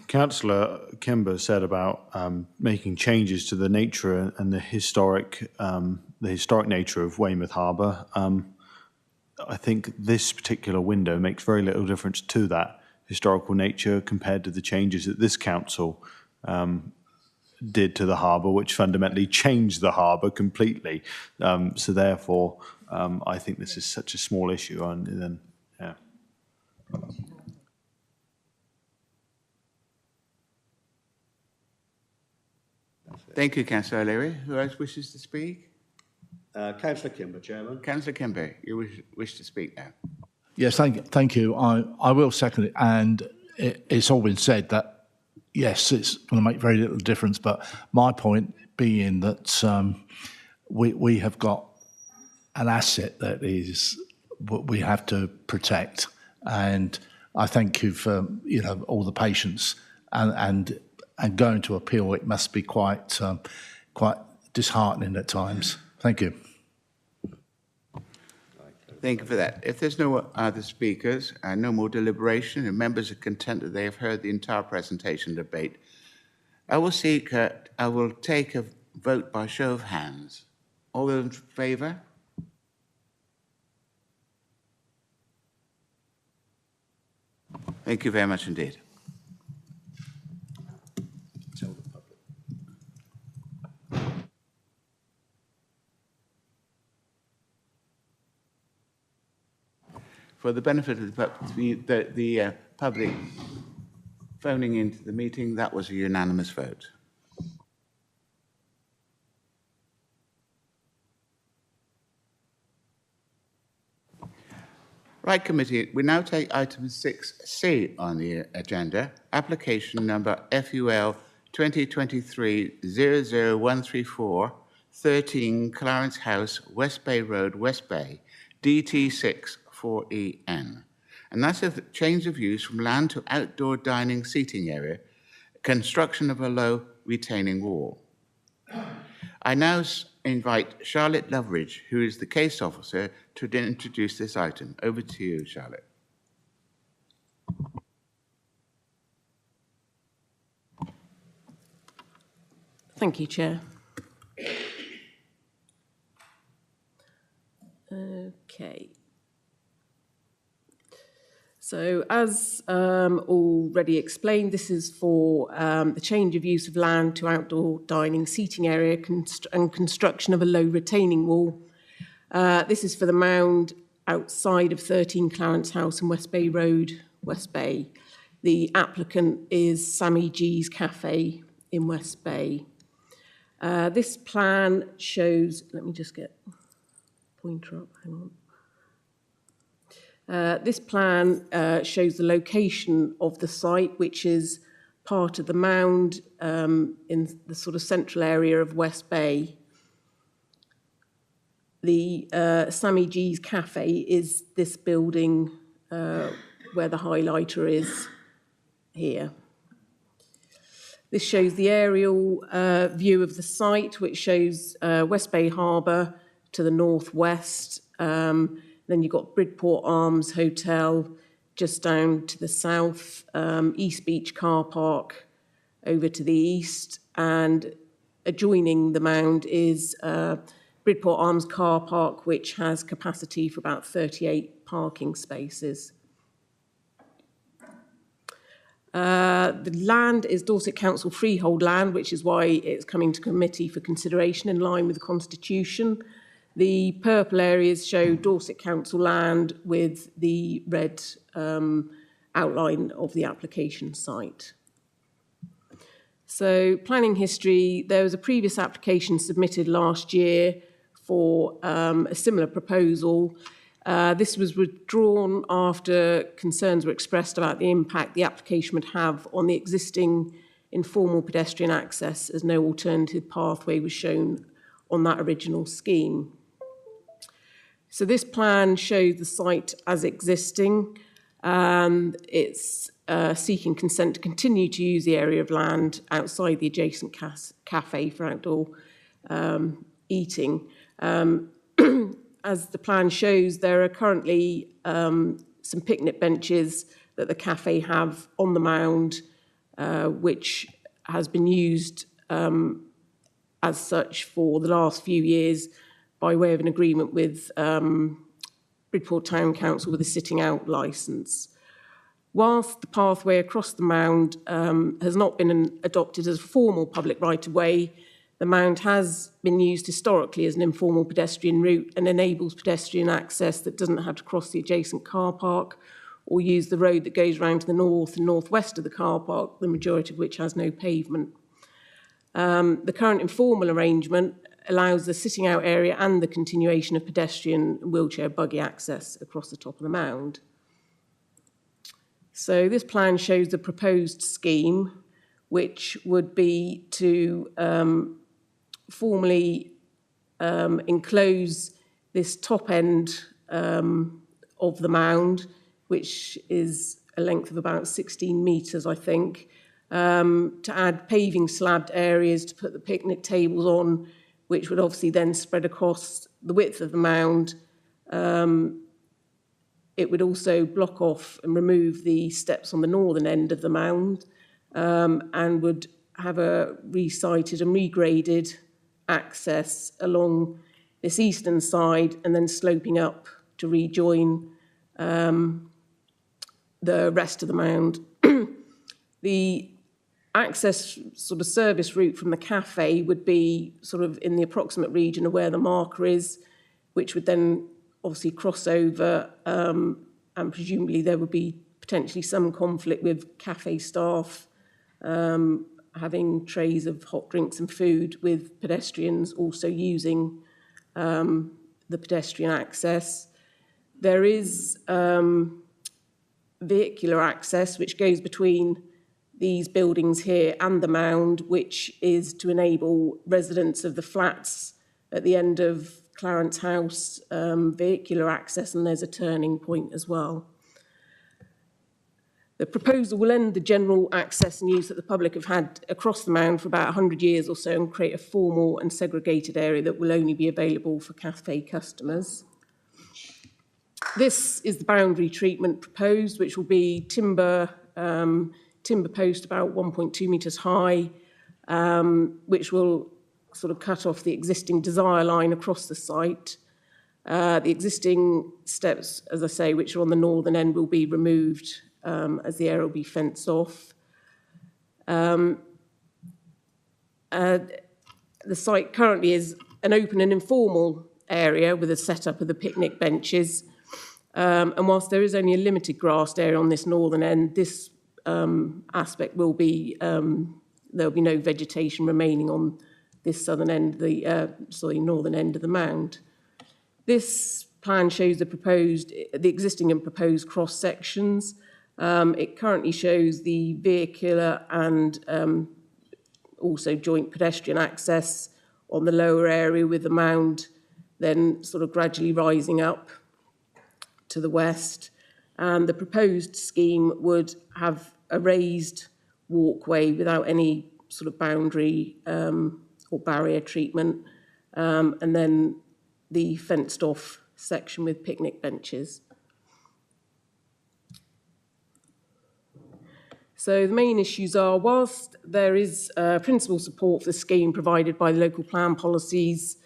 Councillor Kimber said about making changes to the nature and the historic nature of Weymouth Harbour. I think this particular window makes very little difference to that historical nature compared to the changes that this council did to the harbour, which fundamentally changed the harbour completely. So therefore, I think this is such a small issue. And then, yeah. Thank you, Councillor O'Leary. Who else wishes to speak? Councillor Kimber, Chairman. Councillor Kimber, you wish to speak now. Yes, thank you. I will second it. And it's all been said that, yes, it's going to make very little difference. But my point being that we have got an asset that is what we have to protect. And I thank you for all the patience and going to appeal. It must be quite disheartening at times. Thank you. Thank you for that. If there's no other speakers and no more deliberation, and members are content that they have heard the entire presentation debate, I will take a vote by show of hands. All those in favour? Thank you very much indeed. Tell the public. For the benefit of the public phoning into the meeting, that was a unanimous vote. Right, committee, we now take item 6C on the agenda, application number FUL 2023-00134, 13 Clarence House, West Bay Road, West Bay, DT6 4EN. and that's a change of use from land to outdoor dining seating area, construction of a low retaining wall. I now invite Charlotte Loveridge, who is the case officer, to introduce this item. Over to you, Charlotte. Thank you, Chair. Okay. So as already explained, this is for the change of use of land to outdoor dining seating area and construction of a low retaining wall. This is for the mound outside of 13 Clarence House and West Bay Road, West Bay. The applicant is Sammy G's Cafe in West Bay. This plan shows, let me just get pointer up, hang on. This plan shows the location of the site, which is part of the mound in the sort of central area of West Bay. The Sammy G's Cafe is this building where the highlighter is here. This shows the aerial view of the site, which shows West Bay Harbour to the northwest. Then you've got Bridport Arms Hotel just down to the south, East Beach Car Park over to the east, and adjoining the mound is Bridport Arms Car Park, which has capacity for about 38 parking spaces. The land is Dorset Council freehold land, which is why it's coming to committee for consideration in line with the Constitution. The purple areas show Dorset Council land with the red outline of the application site. So planning history, there was a previous application submitted last year for a similar proposal. This was withdrawn after concerns were expressed about the impact the application would have on the existing informal pedestrian access, as no alternative pathway was shown on that original scheme. So this plan shows the site as existing. It's seeking consent to continue to use the area of land outside the adjacent cafe for outdoor eating. As the plan shows, there are currently some picnic benches that the cafe have on the mound, which has been used as such for the last few years by way of an agreement with Bridport Town Council with a sitting out licence. Whilst the pathway across the mound has not been adopted as a formal public right-of-way, the mound has been used historically as an informal pedestrian route and enables pedestrian access that doesn't have to cross the adjacent car park or use the road that goes round to the north and northwest of the car park, the majority of which has no pavement. The current informal arrangement allows the sitting out area and the continuation of pedestrian wheelchair buggy access across the top of the mound. So this plan shows the proposed scheme, which would be to formally enclose this top end of the mound, which is a length of about 16 metres, I think, to add paving slabbed areas to put the picnic tables on, which would obviously then spread across the width of the mound. It would also block off and remove the steps on the northern end of the mound, and would have a resited and regraded access along this eastern side and then sloping up to rejoin the rest of the mound. The access sort of service route from the cafe would be sort of in the approximate region of where the marker is, which would then obviously cross over, and presumably there would be potentially some conflict with cafe staff having trays of hot drinks and food, with pedestrians also using the pedestrian access. There is vehicular access which goes between these buildings here and the mound, which is to enable residents of the flats at the end of Clarence House vehicular access, and there's a turning point as well. The proposal will end the general access and use that the public have had across the Mound for about 100 years or so and create a formal and segregated area that will only be available for cafe customers. This is the boundary treatment proposed, which will be timber post about 1.2 metres high, which will sort of cut off the existing desire line across the site. The existing steps, as I say, which are on the northern end, will be removed as the area will be fenced off. The site currently is an open and informal area with a setup of the picnic benches. And whilst there is only a limited grassed area on this northern end, this aspect will be, there'll be no vegetation remaining on this southern end, northern end of the Mound. This plan shows the existing and proposed cross sections. It currently shows the vehicular and also joint pedestrian access on the lower area with the Mound then sort of gradually rising up to the west. And the proposed scheme would have a raised walkway without any sort of boundary or barrier treatment, and then the fenced off section with picnic benches. So the main issues are, whilst there is principal support for the scheme provided by the local plan policies,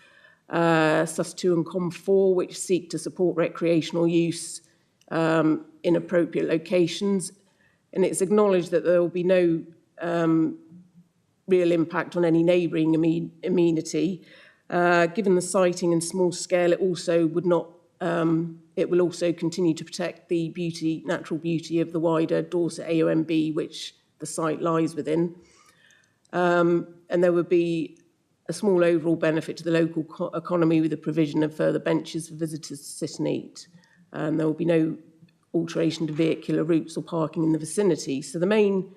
SUS 2 and COM 4, which seek to support recreational use in appropriate locations, and it's acknowledged that there will be no real impact on any neighbouring amenity. Given the siting and small scale, it will also continue to protect the natural beauty of the wider Dorset AONB, which the site lies within. And there would be a small overall benefit to the local economy with the provision of further benches for visitors to sit and eat. And there will be no alteration to vehicular routes or parking in the vicinity. So the main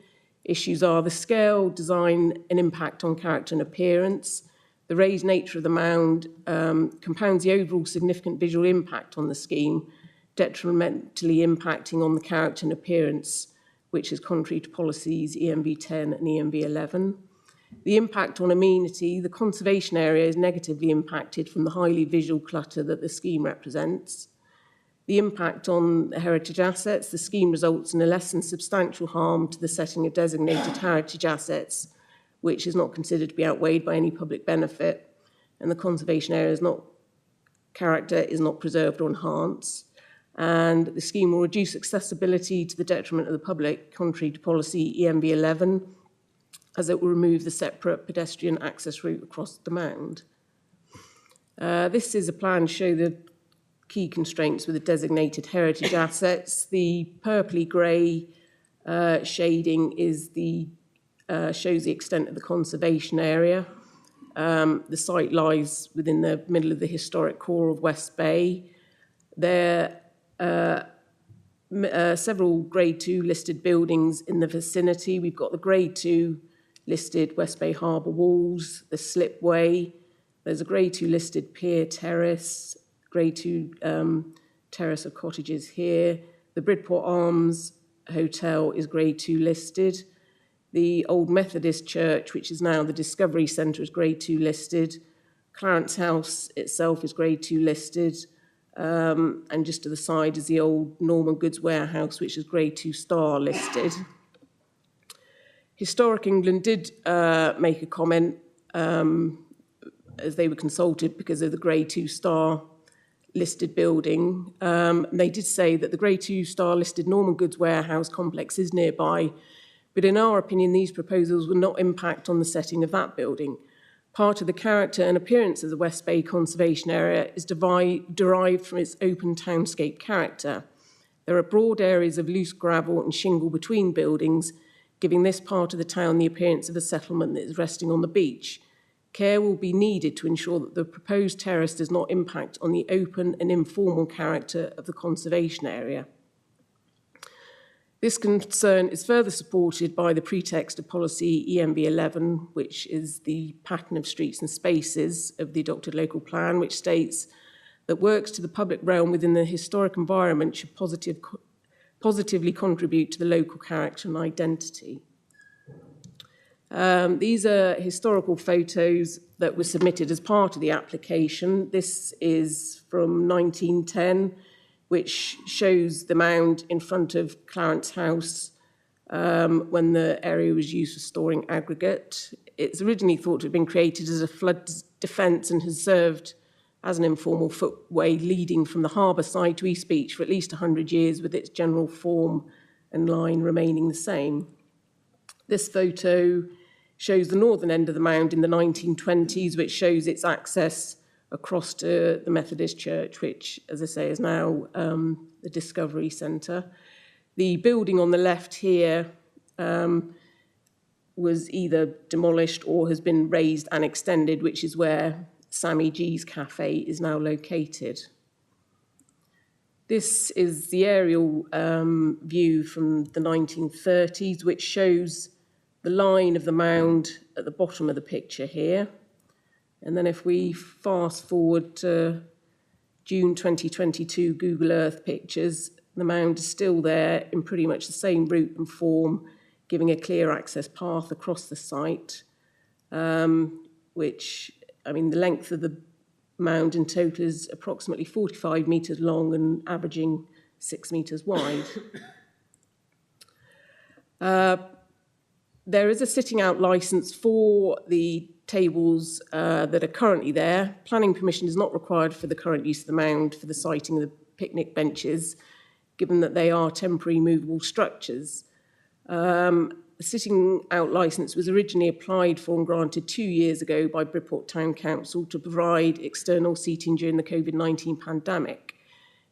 issues are the scale, design and impact on character and appearance. The raised nature of the Mound compounds the overall significant visual impact on the scheme, detrimentally impacting on the character and appearance, which is contrary to policies ENV 10 and ENV 11. The impact on amenity, the conservation area is negatively impacted from the highly visual clutter that the scheme represents. The impact on heritage assets, the scheme results in a less than substantial harm to the setting of designated heritage assets, which is not considered to be outweighed by any public benefit, and the conservation area's character is not preserved or enhanced. And the scheme will reduce accessibility to the detriment of the public, contrary to policy ENV 11, as it will remove the separate pedestrian access route across the Mound. This is a plan to show the key constraints with the designated heritage assets. The purpley grey shading is shows the extent of the conservation area. The site lies within the middle of the historic core of West Bay. There are several Grade 2 listed buildings in the vicinity. We've got the Grade 2 listed West Bay Harbour Walls, the Slipway. There's a Grade 2 listed Pier Terrace, Grade 2 terrace of cottages here. The Bridport Arms Hotel is Grade 2 listed. The Old Methodist Church, which is now the Discovery Centre, is Grade 2 listed. Clarence House itself is Grade 2 listed. And just to the side is the old Norman Goods Warehouse, which is Grade 2 star listed. Historic England did make a comment as they were consulted because of the Grade 2 star listed building. They did say that the Grade 2 star listed Norman Goods Warehouse complex is nearby, but in our opinion, these proposals will not impact on the setting of that building. Part of the character and appearance of the West Bay Conservation Area is derived from its open townscape character. There are broad areas of loose gravel and shingle between buildings, giving this part of the town the appearance of a settlement that is resting on the beach. Care will be needed to ensure that the proposed terrace does not impact on the open and informal character of the conservation area. This concern is further supported by the pretext of policy ENV 11, which is the pattern of streets and spaces of the adopted local plan, which states that works to the public realm within the historic environment should positively contribute to the local character and identity. These are historical photos that were submitted as part of the application. This is from 1910, which shows the mound in front of Clarence House when the area was used for storing aggregate. It's originally thought to have been created as a flood defence and has served as an informal footway leading from the harbour side to East Beach for at least 100 years, with its general form and line remaining the same. This photo shows the northern end of the mound in the 1920s, which shows its access across to the Methodist Church, which, as I say, is now the Discovery Centre. The building on the left here was either demolished or has been raised and extended, which is where Sammy G's Cafe is now located. This is the aerial view from the 1930s, which shows the line of the mound at the bottom of the picture here. And then if we fast forward to June 2022 Google Earth pictures, the mound is still there in pretty much the same route and form, giving a clear access path across the site, which, I mean, the length of the mound in total is approximately 45 metres long and averaging 6 metres wide. There is a sitting out licence for the tables that are currently there. Planning permission is not required for the current use of the mound for the siting of the picnic benches, given that they are temporary movable structures. The sitting out licence was originally applied for and granted 2 years ago by Bridport Town Council to provide external seating during the COVID-19 pandemic.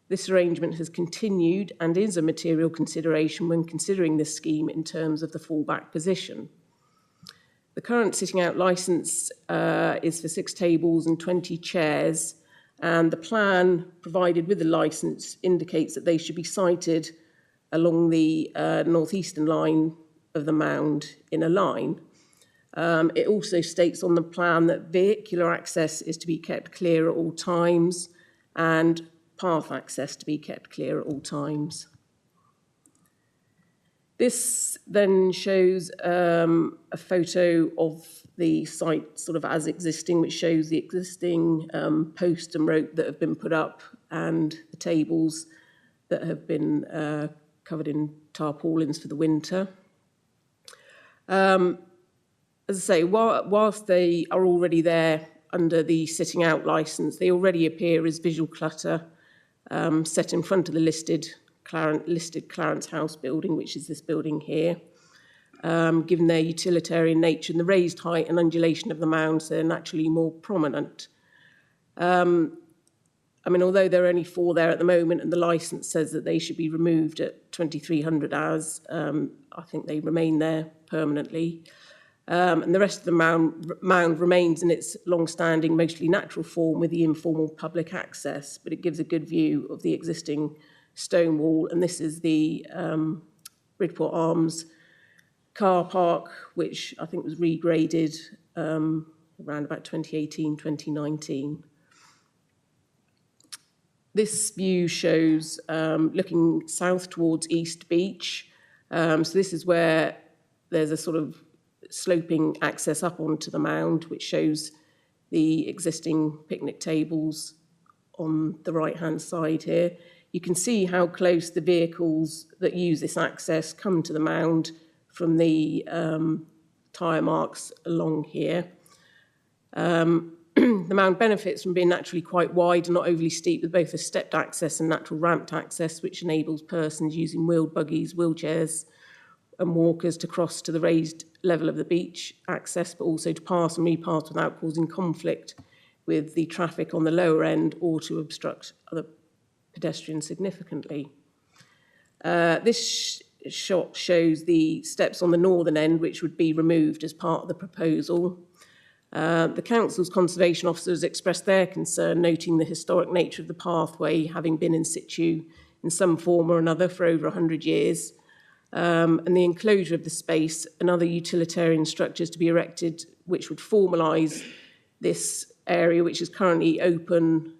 This arrangement has continued and is a material consideration when considering this scheme in terms of the fallback position. The current sitting out licence is for 6 tables and 20 chairs, and the plan provided with the licence indicates that they should be sited along the northeastern line of the mound in a line. It also states on the plan that vehicular access is to be kept clear at all times and path access to be kept clear at all times. This then shows a photo of the site sort of as existing, which shows the existing post and rope that have been put up and the tables that have been covered in tarpaulins for the winter. As I say, whilst they are already there under the sitting out licence, they already appear as visual clutter set in front of the listed Clarence House building, which is this building here. Given their utilitarian nature and the raised height and undulation of the mounds, they're naturally more prominent. I mean, although there are only 4 there at the moment and the licence says that they should be removed at 2300 hours, I think they remain there permanently. And the rest of the mound remains in its long-standing, mostly natural form with the informal public access, but it gives a good view of the existing stone wall. And this is the Bridport Arms car park, which I think was regraded around about 2018, 2019. This view shows looking south towards East Beach. So this is where there's a sort of sloping access up onto the mound, which shows the existing picnic tables on the right-hand side here. You can see how close the vehicles that use this access come to the mound from the tyre marks along here. The mound benefits from being naturally quite wide and not overly steep, with both a stepped access and natural ramped access, which enables persons using wheeled buggies, wheelchairs and walkers to cross to the raised level of the beach access, but also to pass and repass without causing conflict with the traffic on the lower end or to obstruct other pedestrians significantly. This shot shows the steps on the northern end, which would be removed as part of the proposal. The council's conservation officers expressed their concern, noting the historic nature of the pathway, having been in situ in some form or another for over 100 years, and the enclosure of the space and other utilitarian structures to be erected, which would formalise this area, which is currently open,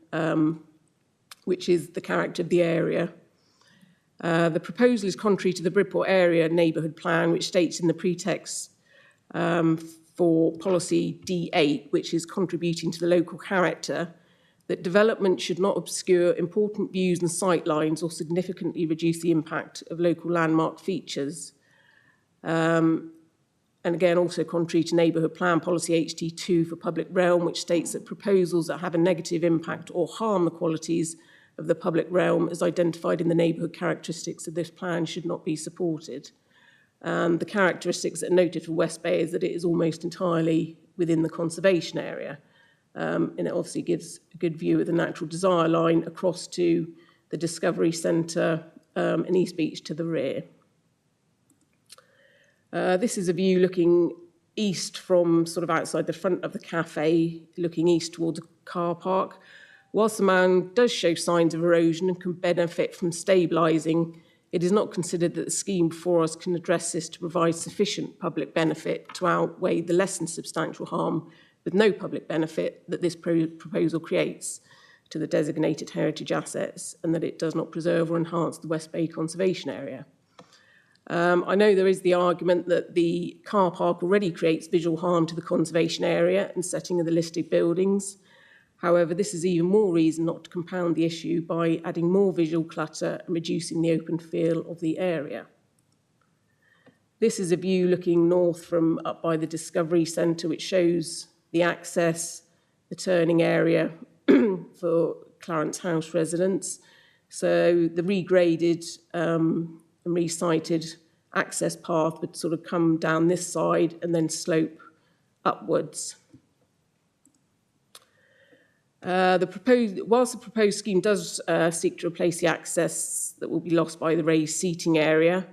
which is the character of the area. The proposal is contrary to the Bridport Area Neighbourhood Plan, which states in the pretext for policy D8, which is contributing to the local character, that development should not obscure important views and sightlines or significantly reduce the impact of local landmark features. And again, also contrary to Neighbourhood Plan Policy HT2 for public realm, which states that proposals that have a negative impact or harm the qualities of the public realm as identified in the neighbourhood characteristics of this plan should not be supported. And the characteristics that are noted for West Bay is that it is almost entirely within the conservation area. And it obviously gives a good view of the natural desire line across to the Discovery Centre and East Beach to the rear. This is a view looking east from sort of outside the front of the cafe, looking east towards a car park. Whilst the mound does show signs of erosion and can benefit from stabilising, it is not considered that the scheme before us can address this to provide sufficient public benefit to outweigh the less than substantial harm with no public benefit that this proposal creates to the designated heritage assets, and that it does not preserve or enhance the West Bay Conservation Area. I know there is the argument that the car park already creates visual harm to the conservation area and setting of the listed buildings. However, this is even more reason not to compound the issue by adding more visual clutter and reducing the open feel of the area. This is a view looking north from up by the Discovery Centre, which shows the access, the turning area for Clarence House residents. So the regraded and recited access path would sort of come down this side and then slope upwards. Whilst the proposed scheme does seek to replace the access that will be lost by the raised seating area,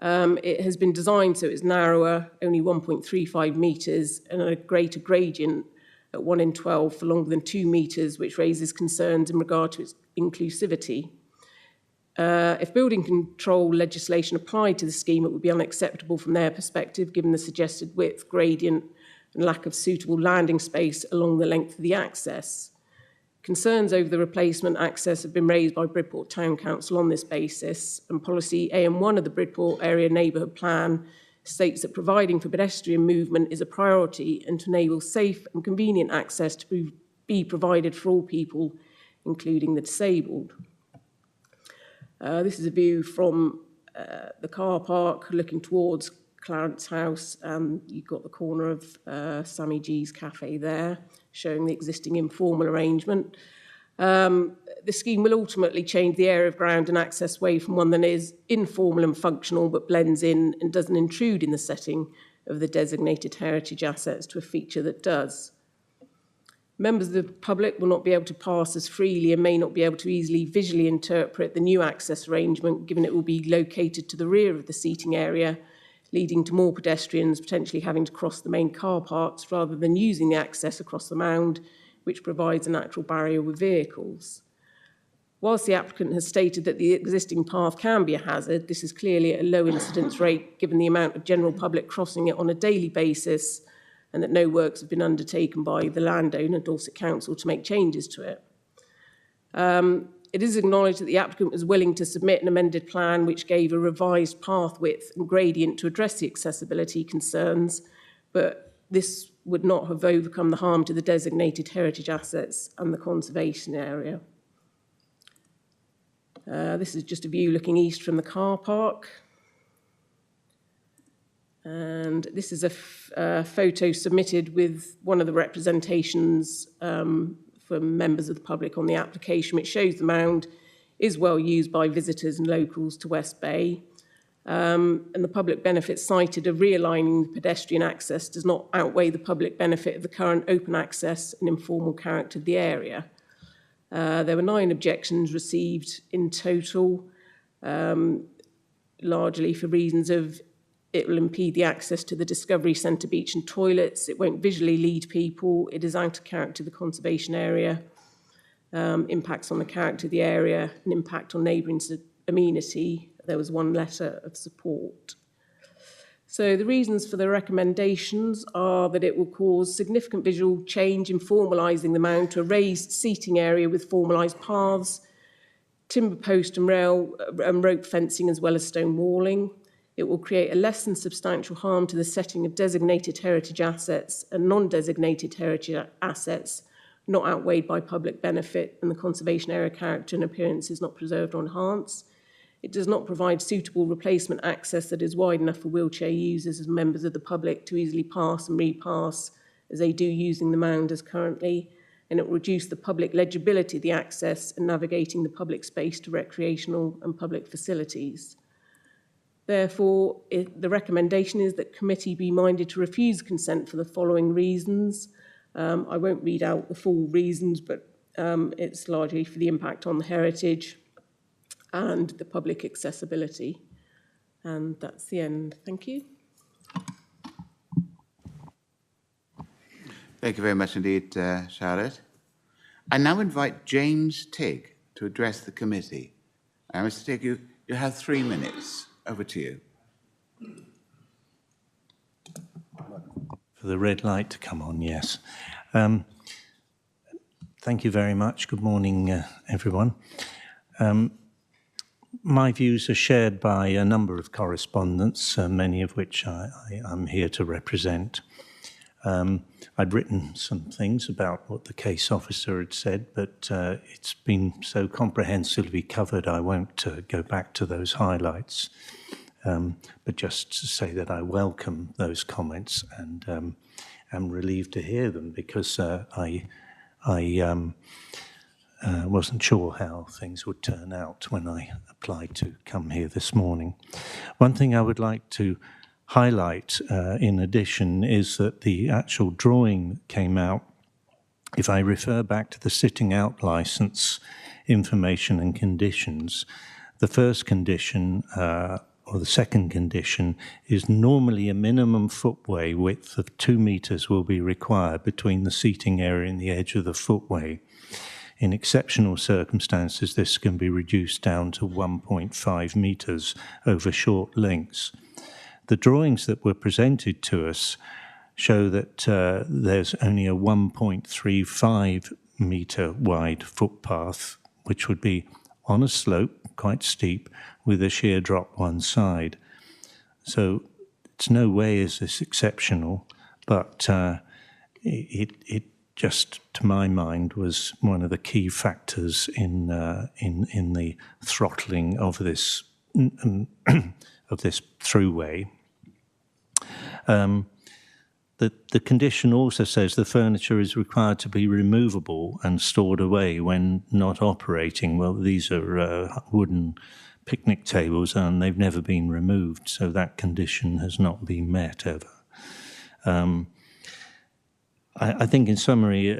it has been designed so it's narrower, only 1.35 metres, and a greater gradient at 1 in 12 for longer than 2 metres, which raises concerns in regard to its inclusivity. If building control legislation applied to the scheme, it would be unacceptable from their perspective, given the suggested width, gradient, and lack of suitable landing space along the length of the access. Concerns over the replacement access have been raised by Bridport Town Council on this basis, and policy AM1 of the Bridport Area Neighbourhood Plan states that providing for pedestrian movement is a priority and to enable safe and convenient access to be provided for all people, including the disabled. This is a view from the car park looking towards Clarence House. You've got the corner of Sammy G's Cafe there, showing the existing informal arrangement. The scheme will ultimately change the area of ground and access way from one that is informal and functional but blends in and doesn't intrude in the setting of the designated heritage assets to a feature that does. Members of the public will not be able to pass as freely and may not be able to easily visually interpret the new access arrangement, given it will be located to the rear of the seating area, leading to more pedestrians potentially having to cross the main car parks rather than using the access across the mound, which provides a natural barrier with vehicles. Whilst the applicant has stated that the existing path can be a hazard, this is clearly at a low incidence rate given the amount of general public crossing it on a daily basis, and that no works have been undertaken by the landowner, Dorset Council, to make changes to it. It is acknowledged that the applicant was willing to submit an amended plan which gave a revised path width and gradient to address the accessibility concerns, but this would not have overcome the harm to the designated heritage assets and the conservation area. This is just a view looking east from the car park. And this is a photo submitted with one of the representations for members of the public on the application, which shows the mound is well used by visitors and locals to West Bay. And the public benefit cited of realigning the pedestrian access does not outweigh the public benefit of the current open access and informal character of the area. There were 9 objections received in total, largely for reasons of it will impede the access to the Discovery Centre beach and toilets. It won't visually lead people. It is out of character of the conservation area. Impacts on the character of the area and impact on neighbouring amenity. There was 1 letter of support. So the reasons for the recommendations are that it will cause significant visual change in formalising the mound to a raised seating area with formalised paths. timber post and rail and rope fencing as well as stone walling. It will create a less than substantial harm to the setting of designated heritage assets and non-designated heritage assets not outweighed by public benefit, and the conservation area character and appearance is not preserved or enhanced. It does not provide suitable replacement access that is wide enough for wheelchair users as members of the public to easily pass and repass as they do using the mound as currently, and it will reduce the public legibility of the access and navigating the public space to recreational and public facilities. Therefore, the recommendation is that committee be minded to refuse consent for the following reasons. I won't read out the full reasons, but it's largely for the impact on the heritage and the public accessibility. And that's the end. Thank you. Thank you very much indeed, Charlotte. I now invite James Tigg to address the committee. Mr. Tigg, you have 3 minutes. Over to you. For the red light to come on, yes. Thank you very much. Good morning, everyone. My views are shared by a number of correspondents, many of which I'm here to represent. I'd written some things about what the case officer had said, but it's been so comprehensively covered, I won't go back to those highlights. But just to say that I welcome those comments and am relieved to hear them, because I wasn't sure how things would turn out when I applied to come here this morning. One thing I would like to highlight in addition is that the actual drawing that came out, if I refer back to the sitting out licence information and conditions, the first condition or the second condition is normally a minimum footway width of 2 metres will be required between the seating area and the edge of the footway. In exceptional circumstances, this can be reduced down to 1.5 metres over short lengths. The drawings that were presented to us show that there's only a 1.35 metre wide footpath, which would be on a slope, quite steep, with a sheer drop one side. So it's no way is this exceptional, but it just, to my mind, was one of the key factors in the throttling of this throughway. The condition also says the furniture is required to be removable and stored away when not operating. Well, these are wooden picnic tables and they've never been removed, so that condition has not been met ever. I think in summary,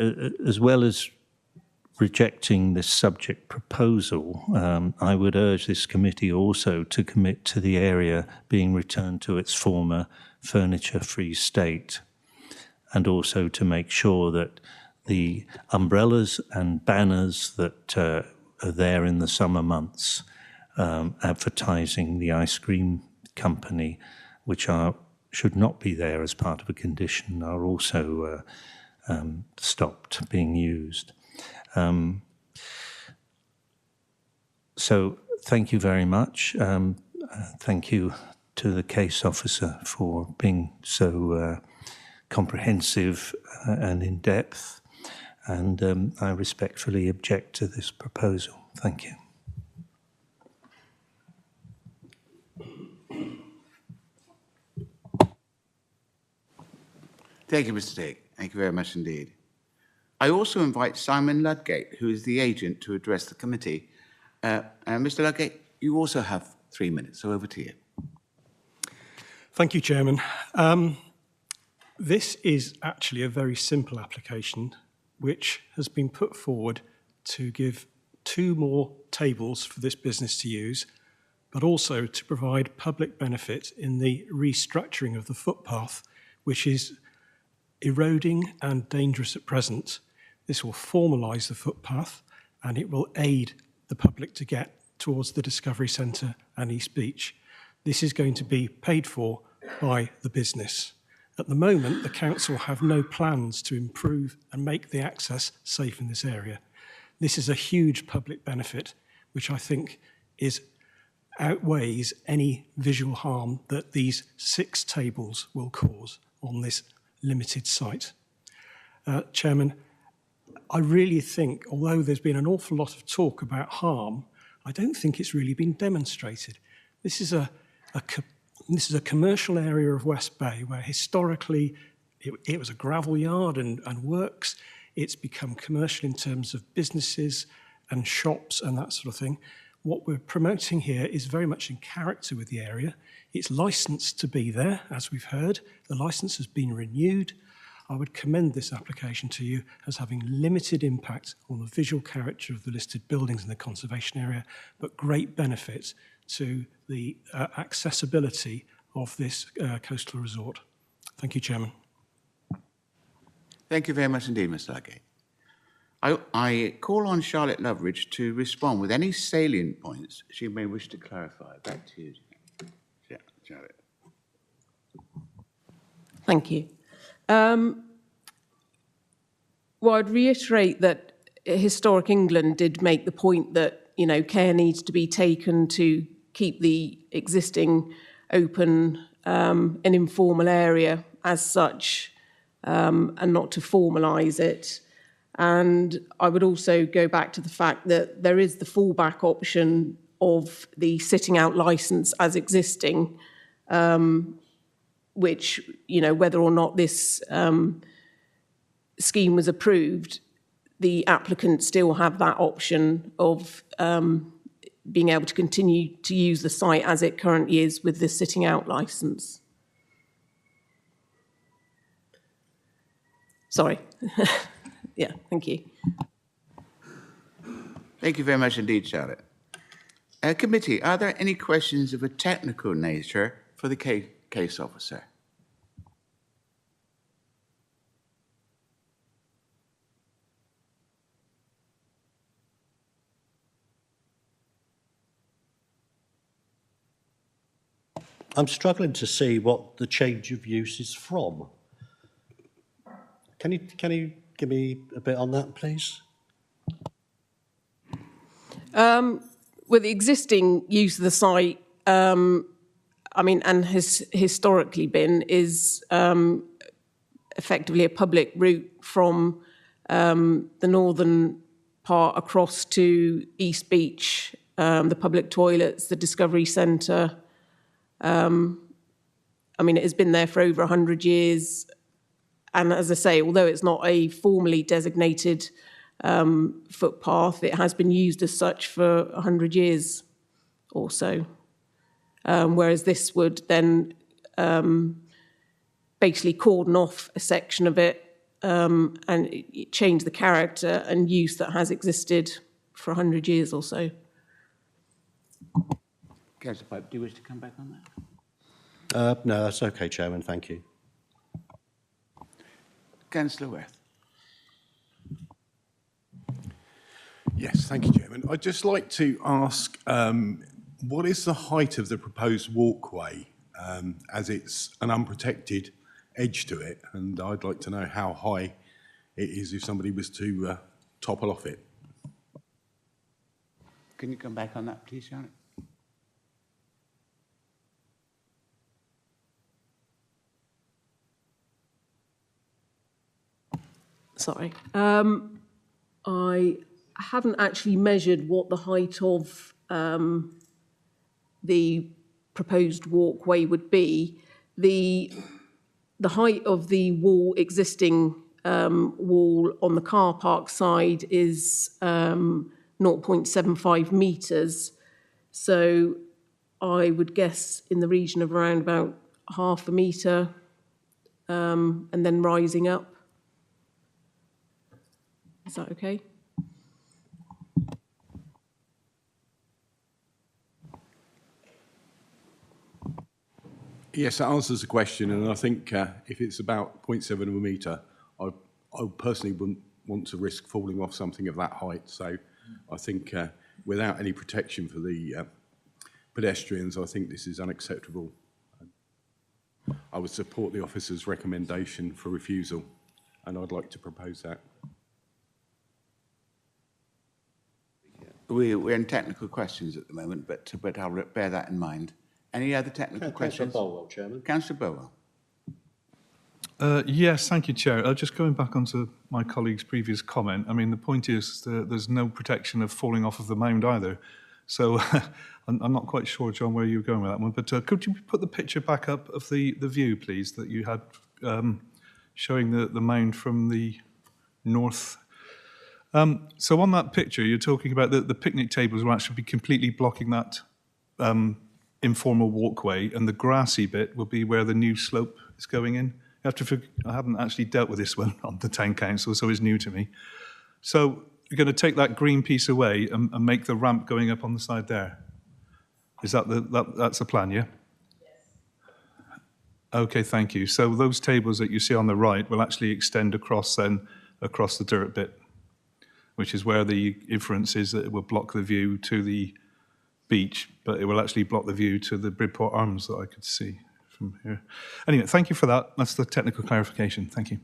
as well as rejecting this subject proposal, I would urge this committee also to commit to the area being returned to its former furniture-free state, and also to make sure that the umbrellas and banners that are there in the summer months advertising the ice cream company, which should not be there as part of a condition, are also stopped being used. So thank you very much. Thank you to the case officer for being so comprehensive and in-depth, and I respectfully object to this proposal. Thank you. Thank you, Mr. Tigg. Thank you very much indeed. I also invite Simon Ludgate, who is the agent, to address the committee. Mr. Ludgate, you also have 3 minutes, so over to you. Thank you, Chairman. This is actually a very simple application which has been put forward to give 2 more tables for this business to use, but also to provide public benefit in the restructuring of the footpath, which is eroding and dangerous at present. This will formalise the footpath and it will aid the public to get towards the Discovery Centre and East Beach. This is going to be paid for by the business. At the moment, the council have no plans to improve and make the access safe in this area. This is a huge public benefit, which I think outweighs any visual harm that these 6 tables will cause on this limited site. Chairman, I really think, although there's been an awful lot of talk about harm, I don't think it's really been demonstrated. This is a commercial area of West Bay where historically it was a gravel yard and works. It's become commercial in terms of businesses and shops and that sort of thing. What we're promoting here is very much in character with the area. It's licensed to be there, as we've heard. The license has been renewed. I would commend this application to you as having limited impact on the visual character of the listed buildings in the conservation area, but great benefit to the accessibility of this coastal resort. Thank you, Chairman. Thank you very much indeed, Mr. Ludgate. I call on Charlotte Loveridge to respond with any salient points she may wish to clarify. Back to you, Charlotte. Thank you. Well, I'd reiterate that Historic England did make the point that, you know, care needs to be taken to keep the existing open and informal area as such, and not to formalise it. And I would also go back to the fact that there is the fallback option of the sitting out licence as existing, which, you know, whether or not this scheme was approved, the applicants still have that option of being able to continue to use the site as it currently is with the sitting out licence. Sorry. Yeah, thank you. Thank you very much indeed, Charlotte. Committee, are there any questions of a technical nature for the case officer? I'm struggling to see what the change of use is from. Can you give me a bit on that, please? With the existing use of the site, I mean, and has historically been, is effectively a public route from the northern part across to East Beach, the public toilets, the Discovery Centre. I mean, it has been there for over 100 years. And as I say, although it's not a formally designated footpath, it has been used as such for 100 years or so. Whereas this would then basically cordon off a section of it and change the character and use that has existed for 100 years or so. Councillor Pipe, do you wish to come back on that? No, that's okay, Chairman. Thank you. Councillor Worth. Yes, thank you, Chairman. I'd just like to ask, what is the height of the proposed walkway, as it's an unprotected edge to it? And I'd like to know how high it is if somebody was to topple off it. Can you come back on that, please, Charlotte? Sorry. I haven't actually measured what the height of the proposed walkway would be. The height of the wall, existing wall on the car park side is 0.75 metres. So I would guess in the region of around about half a metre and then rising up. Is that okay? Yes, that answers the question, and I think if it's about 0.7 of a metre, I personally wouldn't want to risk falling off something of that height. So I think without any protection for the pedestrians, I think this is unacceptable. I would support the officer's recommendation for refusal, and I'd like to propose that. We're in technical questions at the moment, but I'll bear that in mind. Any other technical questions? Councillor Bolwell, Chairman. Councillor Burwell. Yes, thank you, Chair. Just going back onto my colleague's previous comment, I mean, the point is that there's no protection of falling off of the mound either. So I'm not quite sure, John, where you're going with that one, but could you put the picture back up of the view, please, that you had showing the mound from the north? So on that picture, you're talking about the picnic tables will actually be completely blocking that informal walkway, and the grassy bit will be where the new slope is going in. You have to, I haven't actually dealt with this one on the town council, so it's new to me. So you're going to take that green piece away and make the ramp going up on the side there. Is that that's the plan, yeah? Yes. Okay, thank you. So those tables that you see on the right will actually extend across the dirt bit, which is where the inference is that it will block the view to the beach, but it will actually block the view to the Bridport Arms that I could see from here. Anyway, thank you for that. That's the technical clarification. Thank you.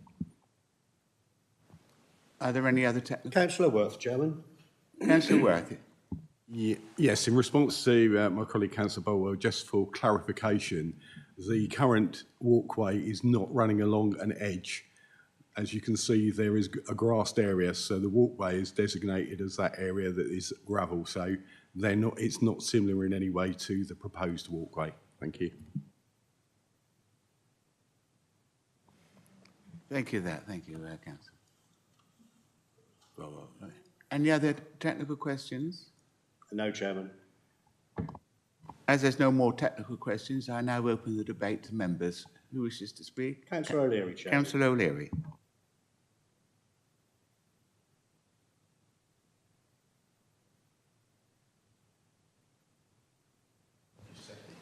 Are there any other technical? Councillor Worth, Chairman. Councillor Worth. Yes, in response to my colleague Councillor Bolwell, just for clarification, the current walkway is not running along an edge. As you can see, there is a grassed area, so the walkway is designated as that area that is gravel. So it's not similar in any way to the proposed walkway. Thank you. Thank you, Councillor. Any other technical questions? No, Chairman. As there's no more technical questions, I now open the debate to members. Who wishes to speak? Councillor O'Leary, Chairman. Councillor O'Leary.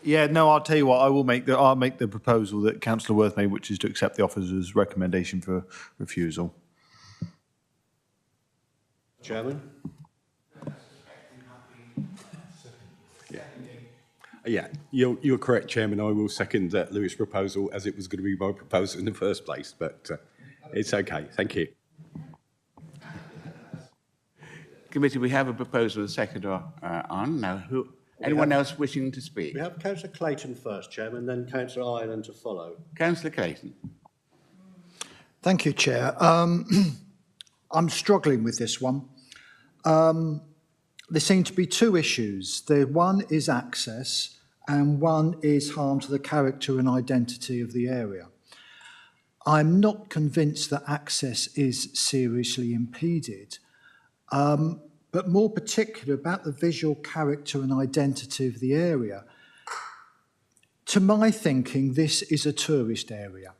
Yeah, no, I'll tell you what, I'll make the proposal that Councillor Worth made, which is to accept the officer's recommendation for refusal. Chairman. Yeah, you're correct, Chairman. I will second Lewis' proposal, as it was going to be my proposal in the first place, but it's okay. Thank you. Committee, we have a proposal, a second on. Now, anyone else wishing to speak? We have Councillor Clayton first, Chairman, then Councillor Ireland to follow. Councillor Clayton. Thank you, Chair. I'm struggling with this one. There seem to be two issues. The one is access and one is harm to the character and identity of the area. I'm not convinced that access is seriously impeded, but more particular about the visual character and identity of the area. To my thinking, this is a tourist area.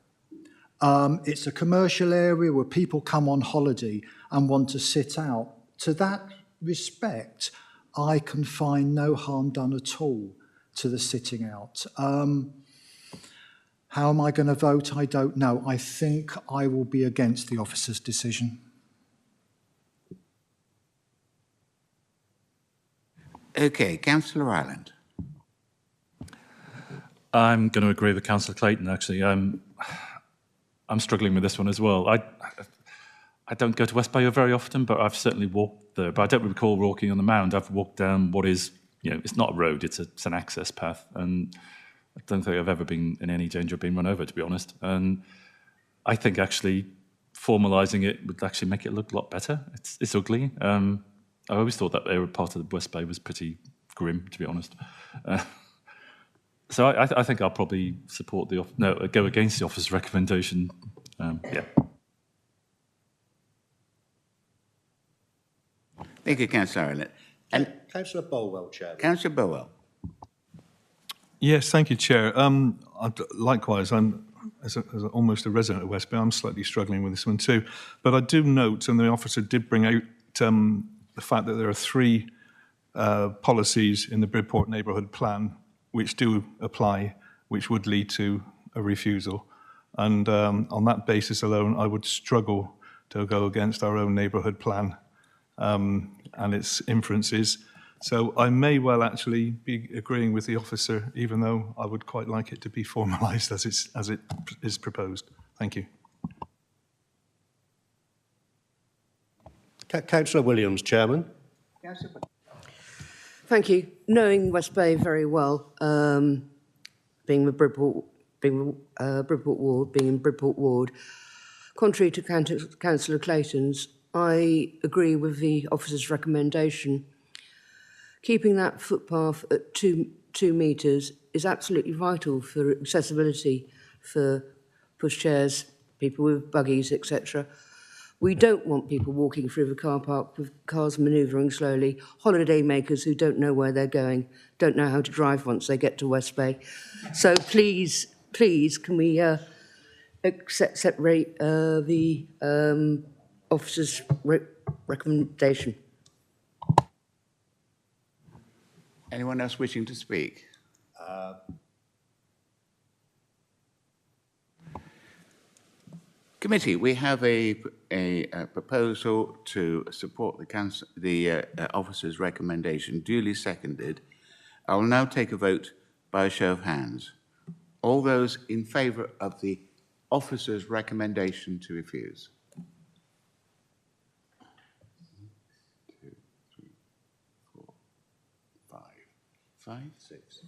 It's a commercial area where people come on holiday and want to sit out. To that respect, I can find no harm done at all to the sitting out. How am I going to vote? I don't know. I think I will be against the officer's decision. Okay, Councillor Ireland. I'm going to agree with Councillor Clayton, actually. I'm struggling with this one as well. I don't go to West Bayeux very often, but I've certainly walked there. But I don't recall walking on the mound. I've walked down what is, it's not a road, it's an access path. And I don't think I've ever been in any danger of being run over, to be honest. And I think actually formalising it would actually make it look a lot better. It's ugly. I always thought that area part of the West Bay was pretty grim, to be honest. So I think I'll probably support go against the officer's recommendation. Yeah. Thank you, Councillor Ireland. And Councillor Bolwell, Chairman. Councillor Bolwell. Yes, thank you, Chair. Likewise, I'm as almost a resident of West Bay, I'm slightly struggling with this one too. But I do note, and the officer did bring out the fact that there are three policies in the Bridport Neighbourhood Plan which do apply, which would lead to a refusal. And on that basis alone, I would struggle to go against our own neighbourhood plan and its inferences. So I may well actually be agreeing with the officer, even though I would quite like it to be formalised as it is proposed. Thank you. Councillor Williams, Chairman. Thank you. Knowing West Bay very well, being in Bridport Ward, contrary to Councillor Clayton's, I agree with the officer's recommendation. Keeping that footpath at 2 metres is absolutely vital for accessibility for pushchairs, people with buggies, etc. We don't want people walking through the car park with cars manoeuvring slowly, holiday makers who don't know where they're going, don't know how to drive once they get to West Bay. So please, can we separate the officer's recommendation? Anyone else wishing to speak? Committee, we have a proposal to support the officer's recommendation, duly seconded. I will now take a vote by a show of hands. All those in favour of the officer's recommendation to refuse? 1, 2, 3, 4, 5, 5, 6.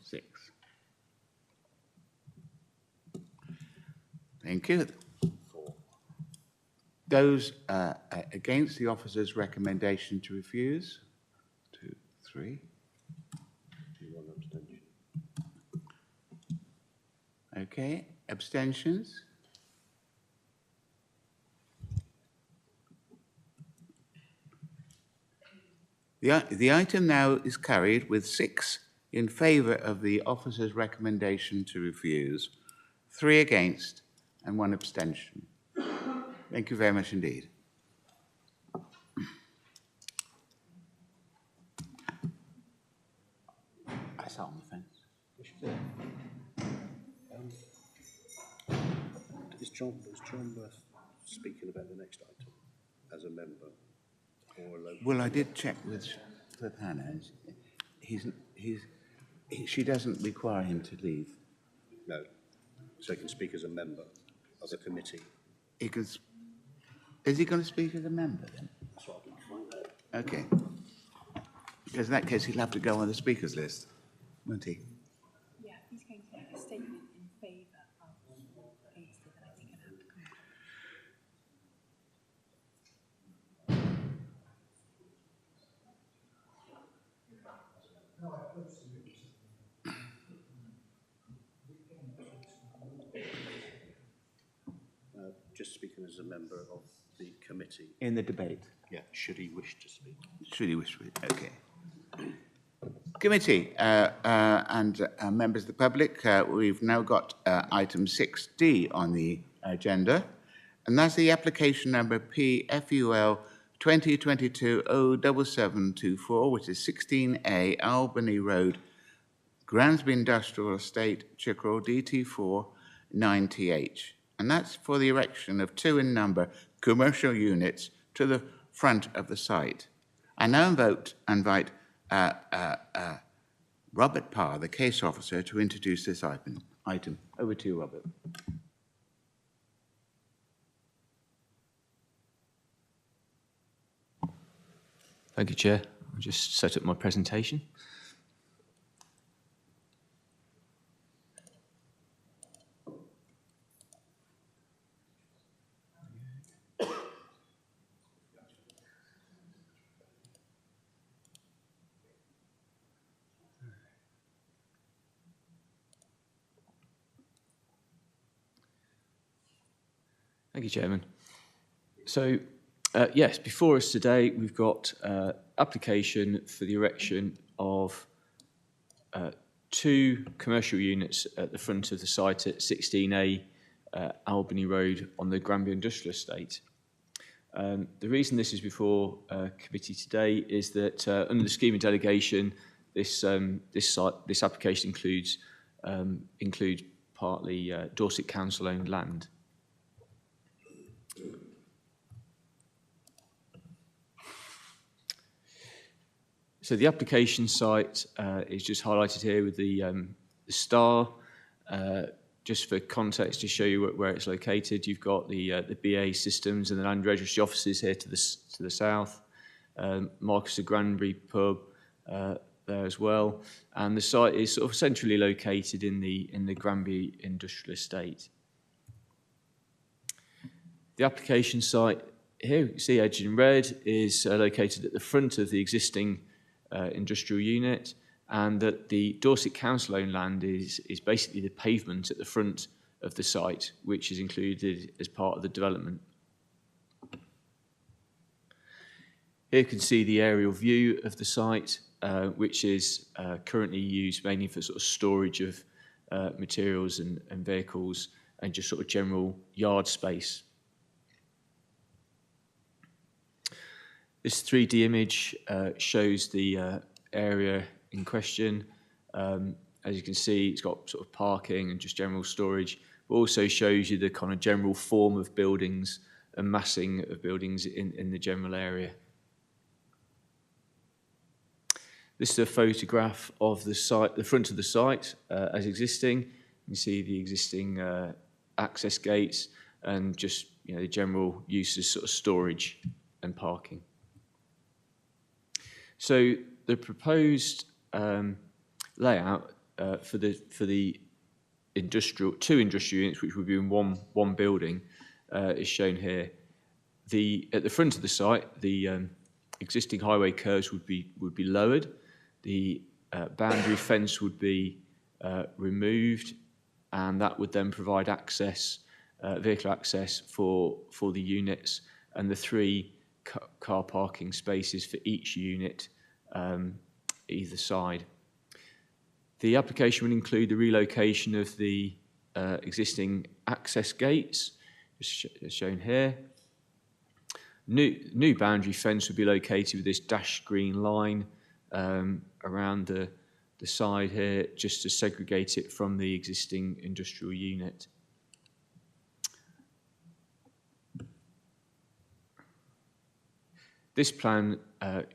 Thank you. Those against the officer's recommendation to refuse? 2, 3. 1 abstention. Okay, abstentions? The item now is carried with 6 in favour of the officer's recommendation to refuse, 3 against and 1 abstention. Thank you very much indeed. I sat on the fence. Is John Worth speaking about the next item as a member or a local? Well, I did check with Hannah. She doesn't require him to leave. No. So he can speak as a member of the committee. He can. Is he going to speak as a member then? That's what I can find out. Okay. Because in that case, he'll have to go on the speakers list, won't he? Yeah, he's going to make a statement in favour of Paisley, then I think he'll have to come Just speaking as a member of the committee. In the debate? Yeah, should he wish to speak. Should he wish to speak? Okay. Committee and members of the public, we've now got item 6D on the agenda, and that's the application number PFUL 2022-07724, which is 16A Albany Road, Gransby Industrial Estate, Chickerell, DT4 9TH. And that's for the erection of 2 in number commercial units to the front of the site. I now invite Robert Parr, the case officer, to introduce this item. Over to you, Robert. Thank you, Chair. I'll just set up my presentation. Thank you, Chairman. So, yes, before us today, we've got application for the erection of 2 commercial units at the front of the site at 16A Albany Road on the Granby Industrial Estate. The reason this is before committee today is that under the scheme of delegation, this application includes partly Dorset Council-owned land. So the application site is just highlighted here with the star. Just for context, to show you where it's located, you've got the BA Systems and the Land Registry offices here to the south. Marcus of Granbury pub, there as well. And the site is sort of centrally located in the Granby Industrial Estate. The application site here, you can see edged in red, is located at the front of the existing industrial unit, and that the Dorset Council-owned land is basically the pavement at the front of the site, which is included as part of the development. Here you can see the aerial view of the site, which is currently used mainly for sort of storage of materials and vehicles and just sort of general yard space. This 3D image shows the area in question. As you can see, it's got sort of parking and just general storage, but also shows you the kind of general form of buildings and massing of buildings in the general area. This is a photograph of the site, the front of the site as existing. You can see the existing access gates and just the general use as sort of storage and parking. So the proposed layout for the two industrial units, which would be in one building, is shown here. At the front of the site, the existing highway curves would be lowered. The boundary fence would be removed, and that would then provide access, vehicle access for the units and the 3 car parking spaces for each unit either side. The application would include the relocation of the existing access gates, as shown here. New boundary fence would be located with this dashed green line around the side here, just to segregate it from the existing industrial unit. This plan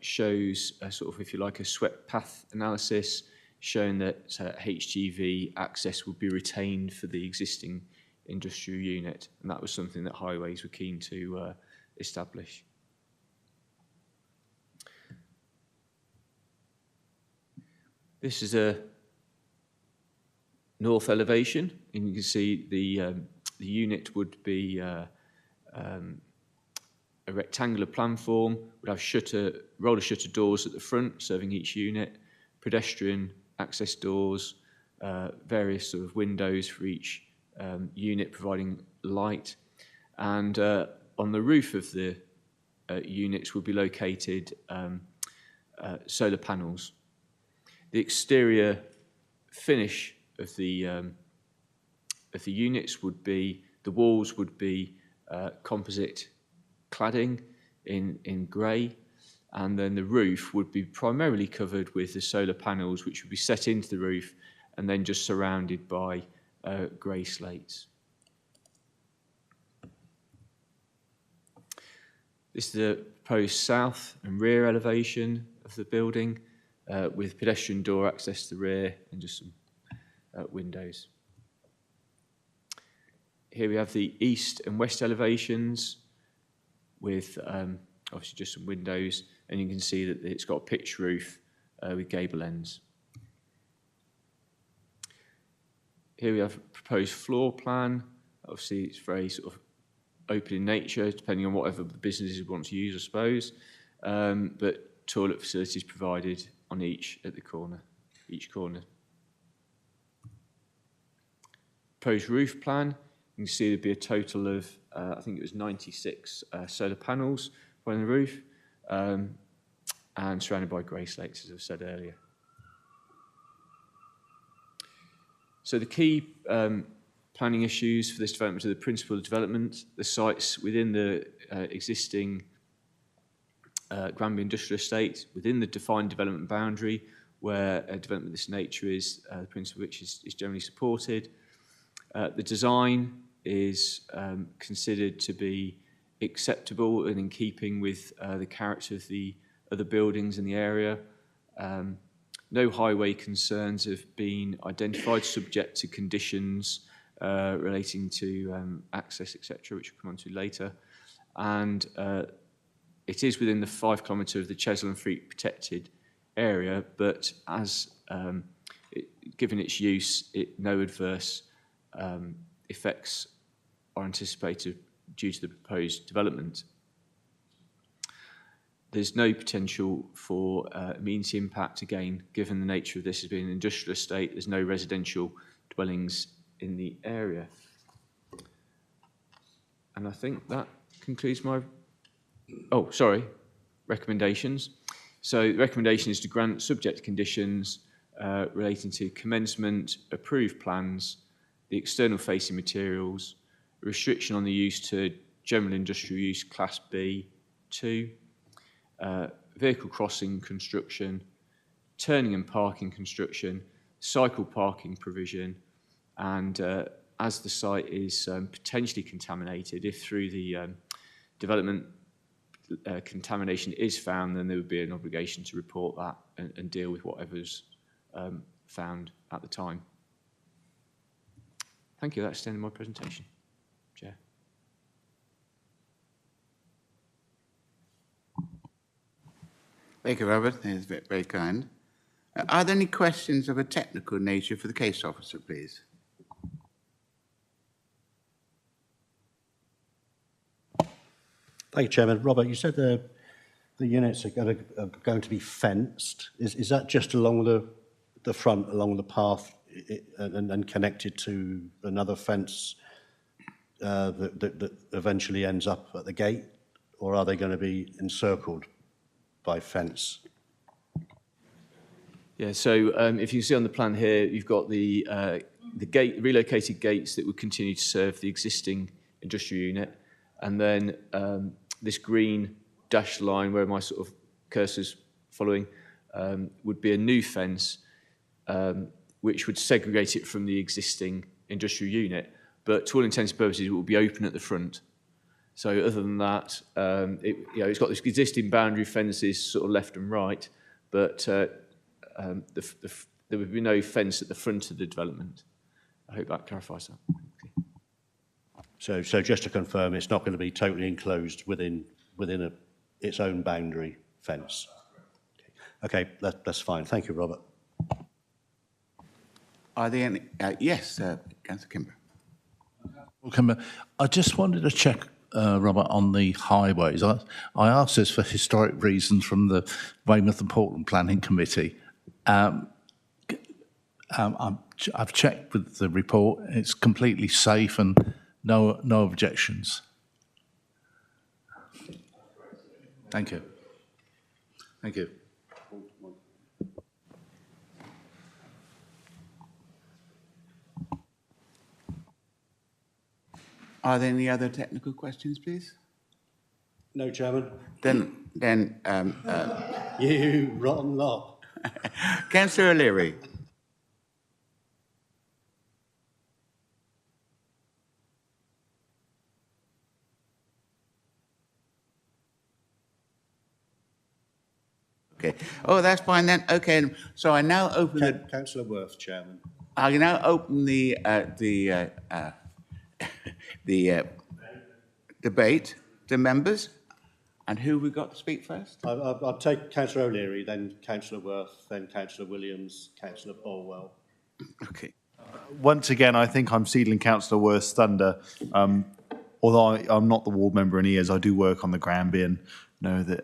shows a sort of, if you like, a swept path analysis, showing that HGV access would be retained for the existing industrial unit, and that was something that Highways were keen to establish. This is a north elevation, and you can see the unit would be a rectangular plan form, would have roller shutter doors at the front serving each unit, pedestrian access doors, various sort of windows for each unit providing light, and on the roof of the units would be located solar panels. The exterior finish of the units would be, the walls would be composite cladding in grey, and then the roof would be primarily covered with the solar panels, which would be set into the roof and then just surrounded by grey slates. This is the proposed south and rear elevation of the building, with pedestrian door access to the rear and just some windows. Here we have the east and west elevations with obviously just some windows, and you can see that it's got a pitched roof with gable ends. Here we have a proposed floor plan. Obviously it's very sort of open in nature, depending on whatever the businesses want to use, I suppose, but toilet facilities provided on each corner. Proposed roof plan, you can see there'd be a total of, I think it was 96 solar panels on the roof, and surrounded by grey slates, as I've said earlier. So the key planning issues for this development are the principle of development, the sites within the existing Granby Industrial Estate, within the defined development boundary, where a development of this nature is, the principle which is generally supported. The design is considered to be acceptable and in keeping with the character of the other buildings in the area. No highway concerns have been identified subject to conditions relating to access, etc., which we'll come on to later. And it is within the 5 kilometre of the Cheslin Fleet protected area, but given its use, no adverse effects are anticipated due to the proposed development. There's no potential for amenity impact, again, given the nature of this as being an industrial estate. There's no residential dwellings in the area. And I think that concludes my, recommendations. So the recommendation is to grant subject conditions relating to commencement, approved plans, the external facing materials, a restriction on the use to general industrial use class B2, vehicle crossing construction, turning and parking construction, cycle parking provision, and as the site is potentially contaminated, if through the development contamination is found, then there would be an obligation to report that and deal with whatever's found at the time. Thank you. That's the end of my presentation, Chair. Thank you, Robert. That is very, very kind. Are there any questions of a technical nature for the case officer, please? Thank you, Chairman. Robert, you said the units are going to be fenced. Is that just along the front, along the path, and connected to another fence that eventually ends up at the gate, or are they going to be encircled by fence? Yeah, so if you can see on the plan here, you've got the relocated gates that would continue to serve the existing industrial unit, and then this green dashed line where my sort of cursor's following would be a new fence which would segregate it from the existing industrial unit, but to all intents and purposes it will be open at the front. So other than that, it's got this existing boundary fences sort of left and right, but there would be no fence at the front of the development. I hope that clarifies that. So just to confirm, it's not going to be totally enclosed within its own boundary fence. Okay, that's fine. Thank you, Robert. Are there any? Yes, Councillor Kimber. Well, Kimber, I just wanted to check, Robert, on the highways. I asked this for historic reasons from the Weymouth and Portland Planning Committee. I've checked with the report. It's completely safe and no objections. Thank you. Thank you. Are there any other technical questions, please? No, Chairman. Then you rotten lot. Councillor O'Leary. Okay. Oh, that's fine then. Okay. So I now open Councillor Worth, Chairman. I now open the debate to members. And who we got to speak first? I'll take Councillor O'Leary, then Councillor Worth, then Councillor Williams, Councillor Bolwell. Okay. Once again, I think I'm stealing Councillor Worth's thunder. Although I'm not the ward member in EARS, I do work on the Granby and know it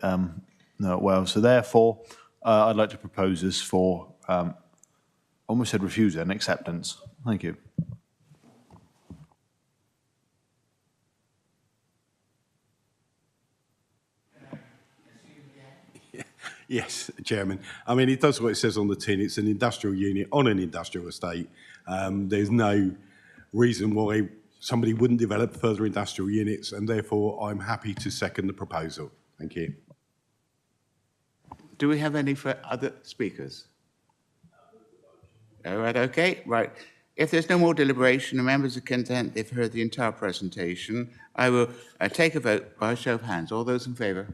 well. So therefore, I'd like to propose this for, almost said refusal and acceptance. Thank you. Yes, Chairman. I mean, it does what it says on the tin. It's an industrial unit on an industrial estate. There's no reason why somebody wouldn't develop further industrial units, and therefore I'm happy to second the proposal. Thank you. Do we have any other speakers? All right, okay, right. If there's no more deliberation, the members are content they've heard the entire presentation. I will take a vote by a show of hands. All those in favour?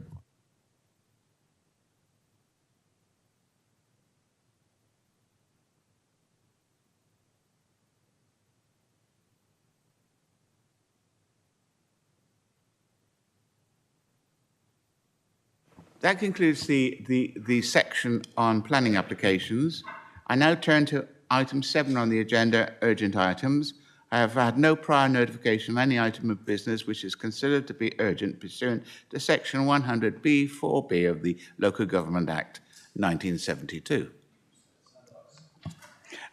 That concludes the section on planning applications. I now turn to item 7 on the agenda, urgent items. I have had no prior notification of any item of business which is considered to be urgent pursuant to section 100B 4B of the Local Government Act 1972.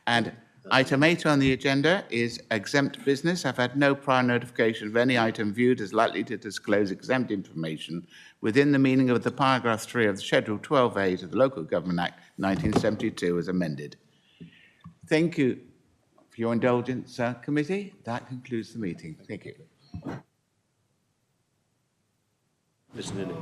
And item 8 on the agenda is exempt business. I've had no prior notification of any item viewed as likely to disclose exempt information within the meaning of the paragraph 3 of the Schedule 12A of the Local Government Act 1972 as amended. Thank you for your indulgence, committee. That concludes the meeting. Thank you. Ms. Ninning.